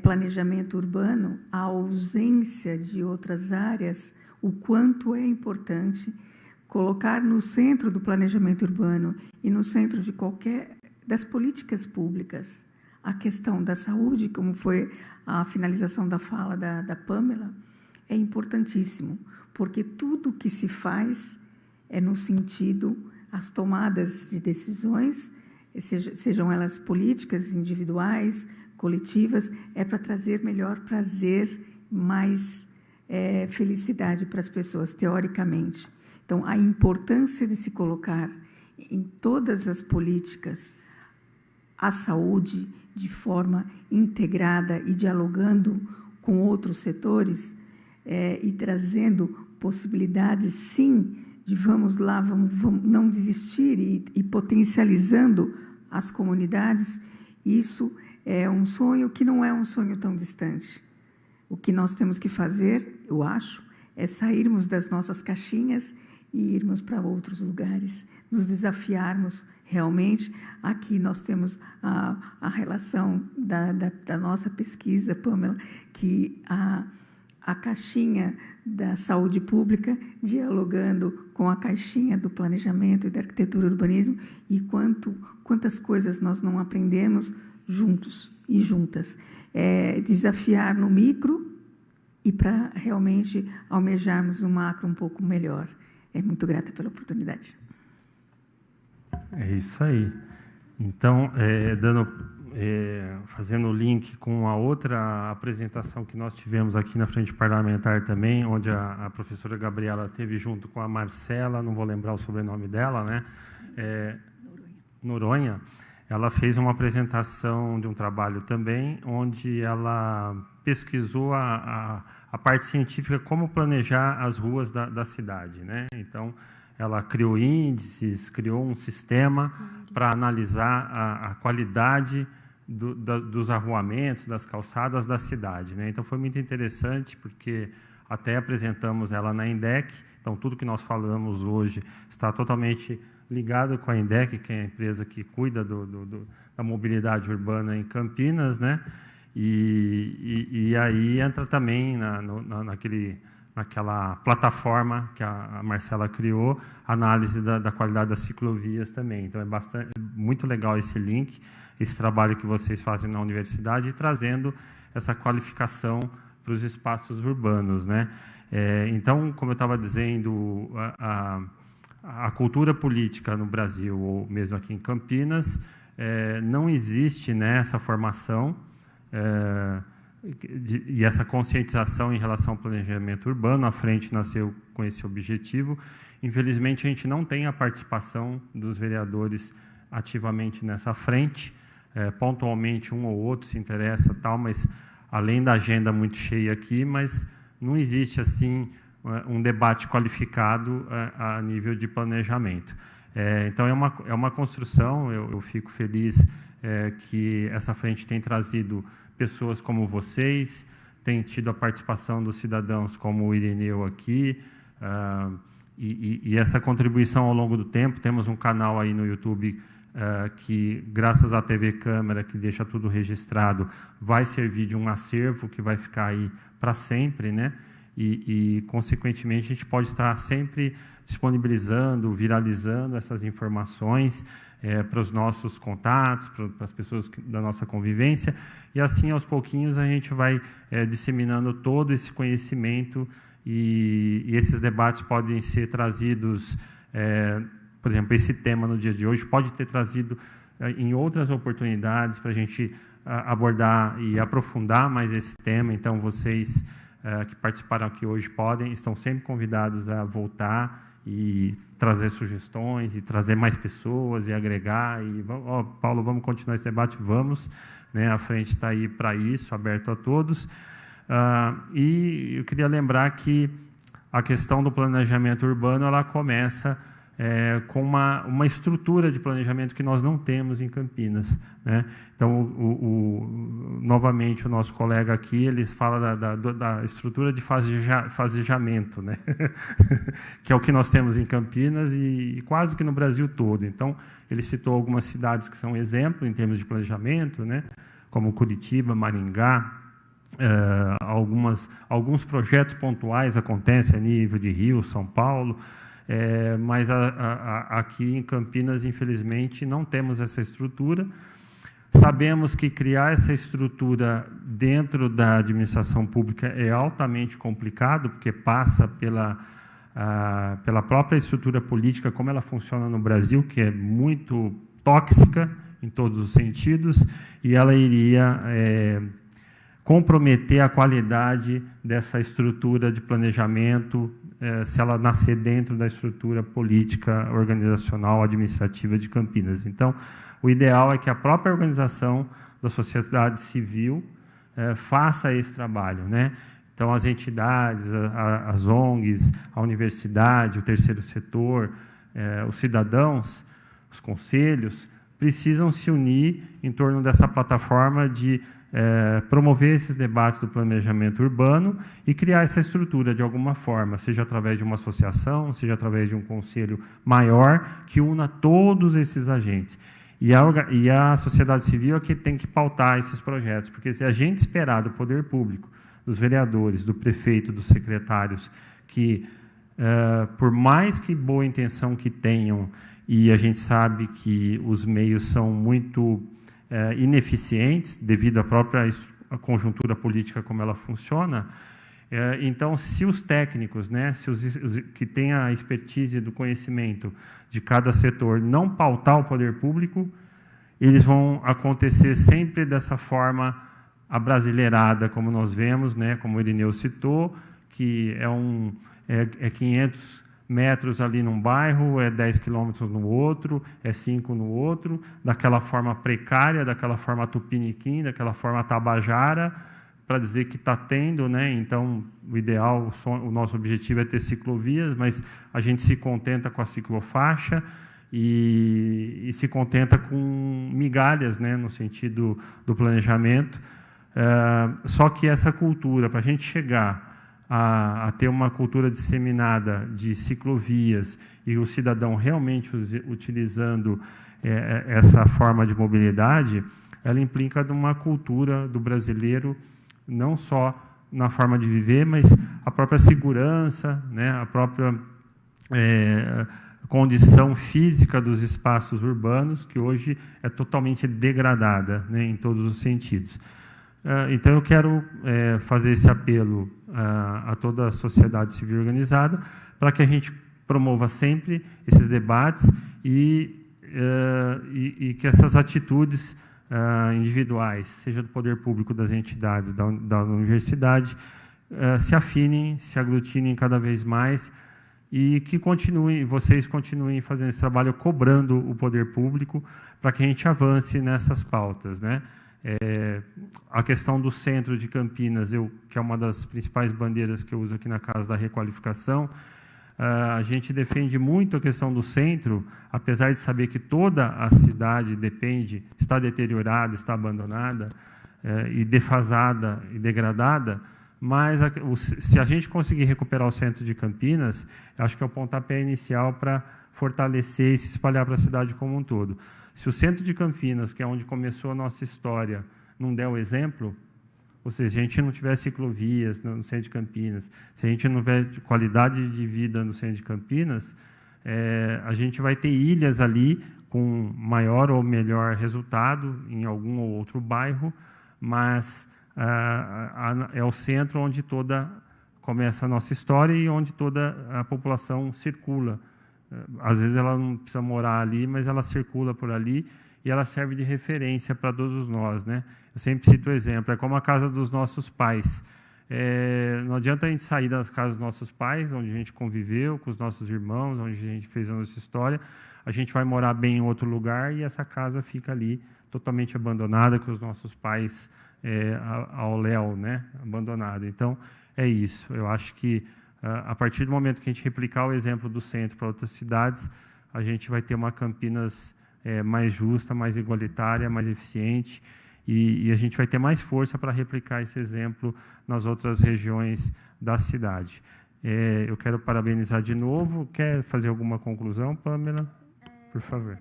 planejamento urbano, a ausência de outras áreas, o quanto é importante colocar no centro do planejamento urbano e no centro de das políticas públicas a questão da saúde, como foi a finalização da fala da Pâmela, é importantíssimo, porque tudo que se faz é no sentido, as tomadas de decisões, sejam elas políticas, individuais, coletivas, é para trazer melhor prazer, mais felicidade para as pessoas, teoricamente. Então, a importância de se colocar em todas as políticas a saúde de forma integrada e dialogando com outros setores e trazendo possibilidades, sim, de vamos lá, vamos não desistir e potencializando as comunidades. Isso é um sonho que não é um sonho tão distante. O que nós temos que fazer, eu acho, é sairmos das nossas caixinhas e irmos para outros lugares, nos desafiarmos realmente. Aqui nós temos a relação da nossa pesquisa, Pâmela, que a caixinha da saúde pública dialogando com a caixinha do planejamento e da arquitetura e urbanismo, e quantas coisas nós não aprendemos juntos e juntas. Desafiar no micro e para realmente almejarmos um macro um pouco melhor. Muito grata pela oportunidade. É isso aí. Então, fazendo o link com a outra apresentação que nós tivemos aqui na frente parlamentar também, onde a professora Gabriela teve junto com a Marcela, não vou lembrar o sobrenome dela, né? Noronha. Ela fez uma apresentação de um trabalho também, onde ela pesquisou a parte científica, como planejar as ruas da cidade, né? Então, ela criou índices, criou um sistema para analisar a qualidade dos arruamentos, das calçadas da cidade, né? Então, foi muito interessante, porque até apresentamos ela na INDEC. Então, tudo que nós falamos hoje está totalmente ligado com a INDEC, que é a empresa que cuida da mobilidade urbana em Campinas, né? E aí entra também naquela plataforma que a Marcela criou, análise da qualidade das ciclovias também. Então, muito legal esse link, esse trabalho que vocês fazem na universidade, trazendo essa qualificação para os espaços urbanos, né? Então, como eu estava dizendo, a cultura política no Brasil, ou mesmo aqui em Campinas, não existe, né, essa formação e essa conscientização em relação ao planejamento urbano. A frente nasceu com esse objetivo. Infelizmente, a gente não tem a participação dos vereadores ativamente nessa frente. Pontualmente, um ou outro se interessa, tal, mas além da agenda muito cheia aqui, mas não existe assim um debate qualificado a nível de planejamento. Então, é uma construção. Eu fico feliz que essa frente tem trazido pessoas como vocês, tem tido a participação dos cidadãos como o Irineu aqui, e essa contribuição ao longo do tempo. Temos um canal aí no YouTube que, graças à TV Câmara, que deixa tudo registrado, vai servir de um acervo que vai ficar aí para sempre, né? E, consequentemente, a gente pode estar sempre disponibilizando, viralizando essas informações para os nossos contatos, para as pessoas da nossa convivência, e assim, aos pouquinhos, a gente vai disseminando todo esse conhecimento, e esses debates podem ser trazidos, por exemplo, esse tema no dia de hoje pode ter trazido em outras oportunidades para a gente abordar e aprofundar mais esse tema. Então, vocês que participaram aqui hoje estão sempre convidados a voltar e trazer sugestões, e trazer mais pessoas, e agregar. E Paulo, vamos continuar esse debate? Vamos, né? A frente está aí para isso, aberto a todos. E eu queria lembrar que a questão do planejamento urbano, ela começa com uma estrutura de planejamento que nós não temos em Campinas, né? Então, novamente, o nosso colega aqui, ele fala da estrutura de fasejamento, né? Que é o que nós temos em Campinas e quase que no Brasil todo. Então, ele citou algumas cidades que são exemplo em termos de planejamento, né? Como Curitiba, Maringá. Alguns projetos pontuais acontecem a nível de Rio, São Paulo, mas aqui em Campinas, infelizmente, não temos essa estrutura. Sabemos que criar essa estrutura dentro da administração pública é altamente complicado, porque passa pela própria estrutura política, como ela funciona no Brasil, que é muito tóxica em todos os sentidos, e ela iria comprometer a qualidade dessa estrutura de planejamento, se ela nascer dentro da estrutura política, organizacional, administrativa de Campinas. Então, o ideal é que a própria organização da sociedade civil faça esse trabalho, né? Então, as entidades, as ONGs, a universidade, o terceiro setor, os cidadãos, os conselhos, precisam se unir em torno dessa plataforma de promover esses debates do planejamento urbano e criar essa estrutura de alguma forma, seja através de uma associação, seja através de um conselho maior que una todos esses agentes. E a sociedade civil é que tem que pautar esses projetos, porque se a gente esperar do poder público, dos vereadores, do prefeito, dos secretários, que, por mais que boa intenção que tenham, e a gente sabe que os meios são muito ineficientes devido à própria conjuntura política como ela funciona, então, se os técnicos, né, se os que têm a expertise do conhecimento de cada setor não pautar o poder público, eles vão acontecer sempre dessa forma abrasileirada, como nós vemos, né, como o Irineu citou, que é 500 metros ali num bairro, 10 quilômetros no outro, 5 no outro, daquela forma precária, daquela forma tupiniquim, daquela forma tabajara, para dizer que está tendo, né? Então, o ideal, o nosso objetivo é ter ciclovias, mas a gente se contenta com a ciclofaixa, e se contenta com migalhas, né, no sentido do planejamento. Só que essa cultura, para a gente chegar a ter uma cultura disseminada de ciclovias e o cidadão realmente utilizando essa forma de mobilidade, ela implica numa cultura do brasileiro, não só na forma de viver, mas a própria segurança, né, a própria condição física dos espaços urbanos, que hoje é totalmente degradada, né, em todos os sentidos. Então, eu quero fazer esse apelo a toda a sociedade civil organizada para que a gente promova sempre esses debates e que essas atitudes individuais, seja do poder público, das entidades, da universidade, se afinem, se aglutinem cada vez mais e que vocês continuem fazendo esse trabalho cobrando o poder público para que a gente avance nessas pautas, né? A questão do centro de Campinas, que é uma das principais bandeiras que eu uso aqui na Casa da Requalificação, a gente defende muito a questão do centro, apesar de saber que toda a cidade está deteriorada, está abandonada, e defasada e degradada, mas se a gente conseguir recuperar o centro de Campinas, acho que é o pontapé inicial para fortalecer e se espalhar para a cidade como um todo. Se o centro de Campinas, que é onde começou a nossa história, não der o exemplo, ou seja, se a gente não tiver ciclovias no centro de Campinas, se a gente não tiver qualidade de vida no centro de Campinas, a gente vai ter ilhas ali com maior ou melhor resultado em algum ou outro bairro, mas é o centro onde começa a nossa história e onde toda a população circula. Às vezes ela não precisa morar ali, mas ela circula por ali e ela serve de referência para todos nós, né? Eu sempre cito o exemplo, é como a casa dos nossos pais. Não adianta a gente sair das casas dos nossos pais, onde a gente conviveu com os nossos irmãos, onde a gente fez a nossa história, a gente vai morar bem em outro lugar e essa casa fica ali totalmente abandonada, com os nossos pais ao léu, né? Abandonada. Então, é isso. Eu acho que a partir do momento que a gente replicar o exemplo do centro para outras cidades, a gente vai ter uma Campinas mais justa, mais igualitária, mais eficiente, e a gente vai ter mais força para replicar esse exemplo nas outras regiões da cidade. Eu quero parabenizar de novo. Quer fazer alguma conclusão, Pamela? Por favor.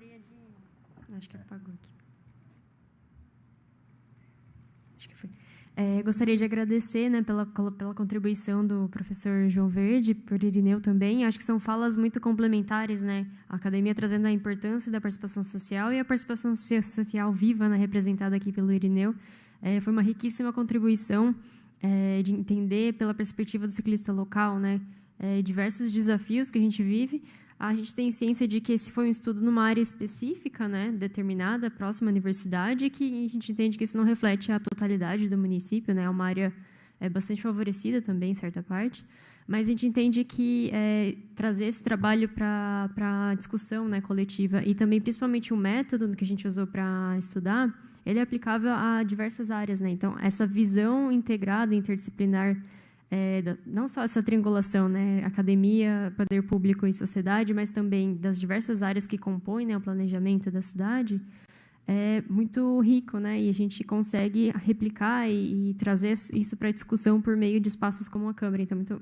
Acho que apagou aqui. Gostaria de agradecer, né, pela contribuição do professor João Verde, por Irineu também. Acho que são falas muito complementares, né? A academia trazendo a importância da participação social e a participação social viva, né, representada aqui pelo Irineu. Foi uma riquíssima contribuição de entender pela perspectiva do ciclista local, né, diversos desafios que a gente vive. A gente tem ciência de que esse foi um estudo numa área específica, né, determinada, próxima à universidade, que a gente entende que isso não reflete a totalidade do município, né, é uma área bastante favorecida também, em certa parte, mas a gente entende que trazer esse trabalho para a discussão, né, coletiva e também, principalmente, o método que a gente usou para estudar, ele é aplicável a diversas áreas, né? Então, essa visão integrada, interdisciplinar, não só essa triangulação, né, academia, poder público e sociedade, mas também das diversas áreas que compõem, né, o planejamento da cidade, é muito rico, né, e a gente consegue replicar e trazer isso para a discussão por meio de espaços como a Câmara. Então,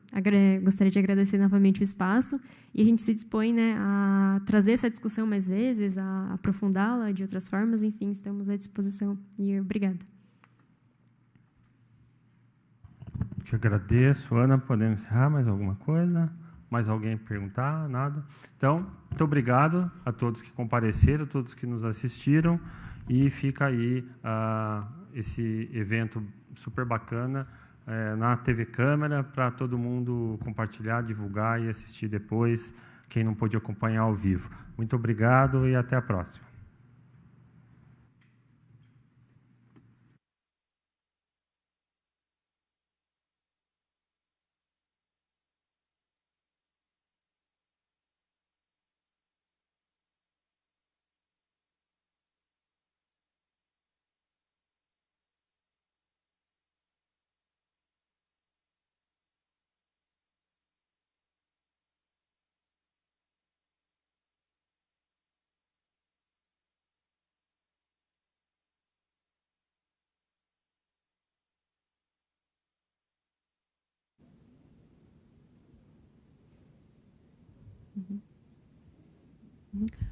gostaria de agradecer novamente o espaço e a gente se dispõe, né, a trazer essa discussão mais vezes, a aprofundá-la de outras formas. Enfim, estamos à disposição. E obrigada. Te agradeço. Ana, podemos encerrar mais alguma coisa? Mais alguém perguntar? Nada? Então, muito obrigado a todos que compareceram, a todos que nos assistiram, e fica aí esse evento super bacana na TV Câmara para todo mundo compartilhar, divulgar e assistir depois, quem não pôde acompanhar ao vivo. Muito obrigado e até a próxima.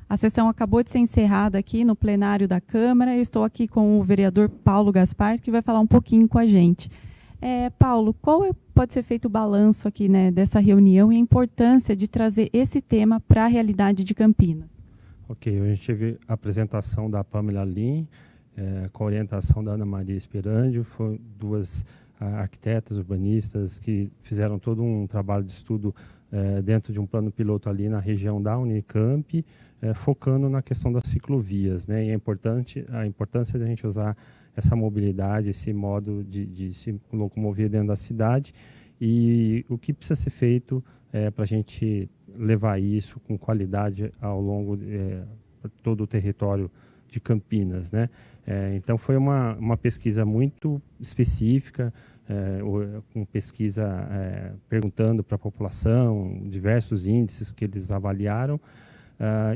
A sessão acabou de ser encerrada aqui no plenário da Câmara. Eu estou aqui com o vereador Paulo Gaspar, que vai falar um pouquinho com a gente. Paulo, pode ser feito o balanço aqui, né, dessa reunião e a importância de trazer esse tema para a realidade de Campinas? Ok, a gente teve a apresentação da Pamela Lin, com a orientação da Ana Maria Esperandio. Foram duas arquitetas, urbanistas, que fizeram todo um trabalho de estudo dentro de um plano piloto ali na região da Unicamp, focando na questão das ciclovias, né? E a importância de a gente usar essa mobilidade, esse modo de se locomover dentro da cidade, e o que precisa ser feito para a gente levar isso com qualidade ao longo de todo o território de Campinas, né? Então foi uma pesquisa muito específica, com pesquisa perguntando para a população, diversos índices que eles avaliaram,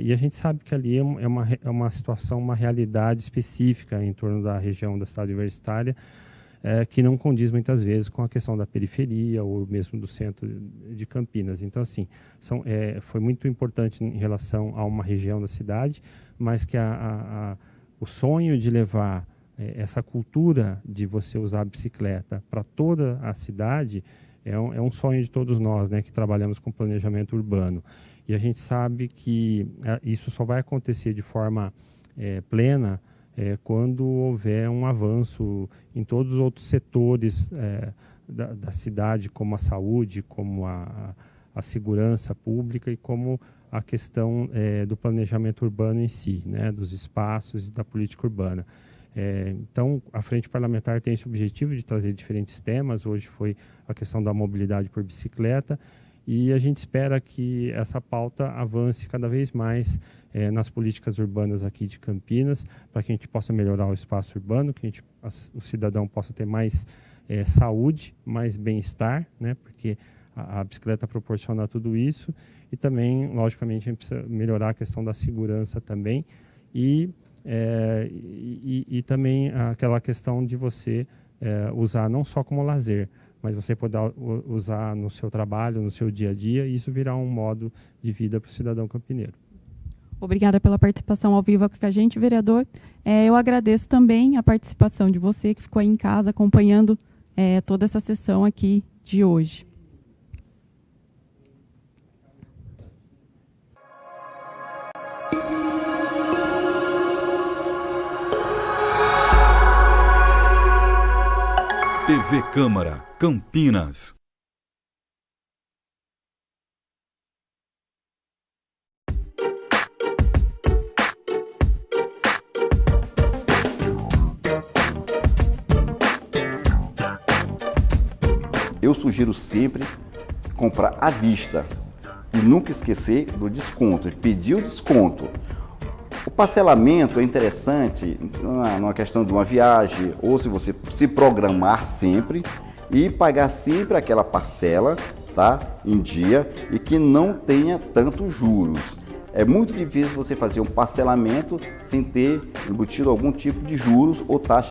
e a gente sabe que ali é uma situação, uma realidade específica em torno da região da cidade universitária, que não condiz muitas vezes com a questão da periferia ou mesmo do centro de Campinas. Então, assim, foi muito importante em relação a uma região da cidade, mas que o sonho de levar essa cultura de você usar a bicicleta para toda a cidade é um sonho de todos nós, né, que trabalhamos com planejamento urbano. E a gente sabe que isso só vai acontecer de forma plena quando houver um avanço em todos os outros setores da cidade, como a saúde, como a segurança pública e como a questão do planejamento urbano em si, né, dos espaços e da política urbana. Então, a Frente Parlamentar tem esse objetivo de trazer diferentes temas. Hoje foi a questão da mobilidade por bicicleta, e a gente espera que essa pauta avance cada vez mais nas políticas urbanas aqui de Campinas, para que a gente possa melhorar o espaço urbano, que o cidadão possa ter mais saúde, mais bem-estar, né, porque a bicicleta proporciona tudo isso, e também, logicamente, a gente precisa melhorar a questão da segurança também, e também aquela questão de você usar não só como lazer, mas você poder usar no seu trabalho, no seu dia a dia, e isso virar um modo de vida para o cidadão campineiro. Obrigada pela participação ao vivo aqui com a gente, vereador. Eu agradeço também a participação de você que ficou aí em casa acompanhando toda essa sessão aqui de hoje. TV Câmara, Campinas. Eu sugiro sempre comprar à vista e nunca esquecer do desconto, pedir o desconto. O parcelamento é interessante numa questão de uma viagem, ou se você se programar sempre e pagar sempre aquela parcela, tá, em dia, e que não tenha tantos juros. É muito difícil você fazer um parcelamento sem ter embutido algum tipo de juros ou taxa.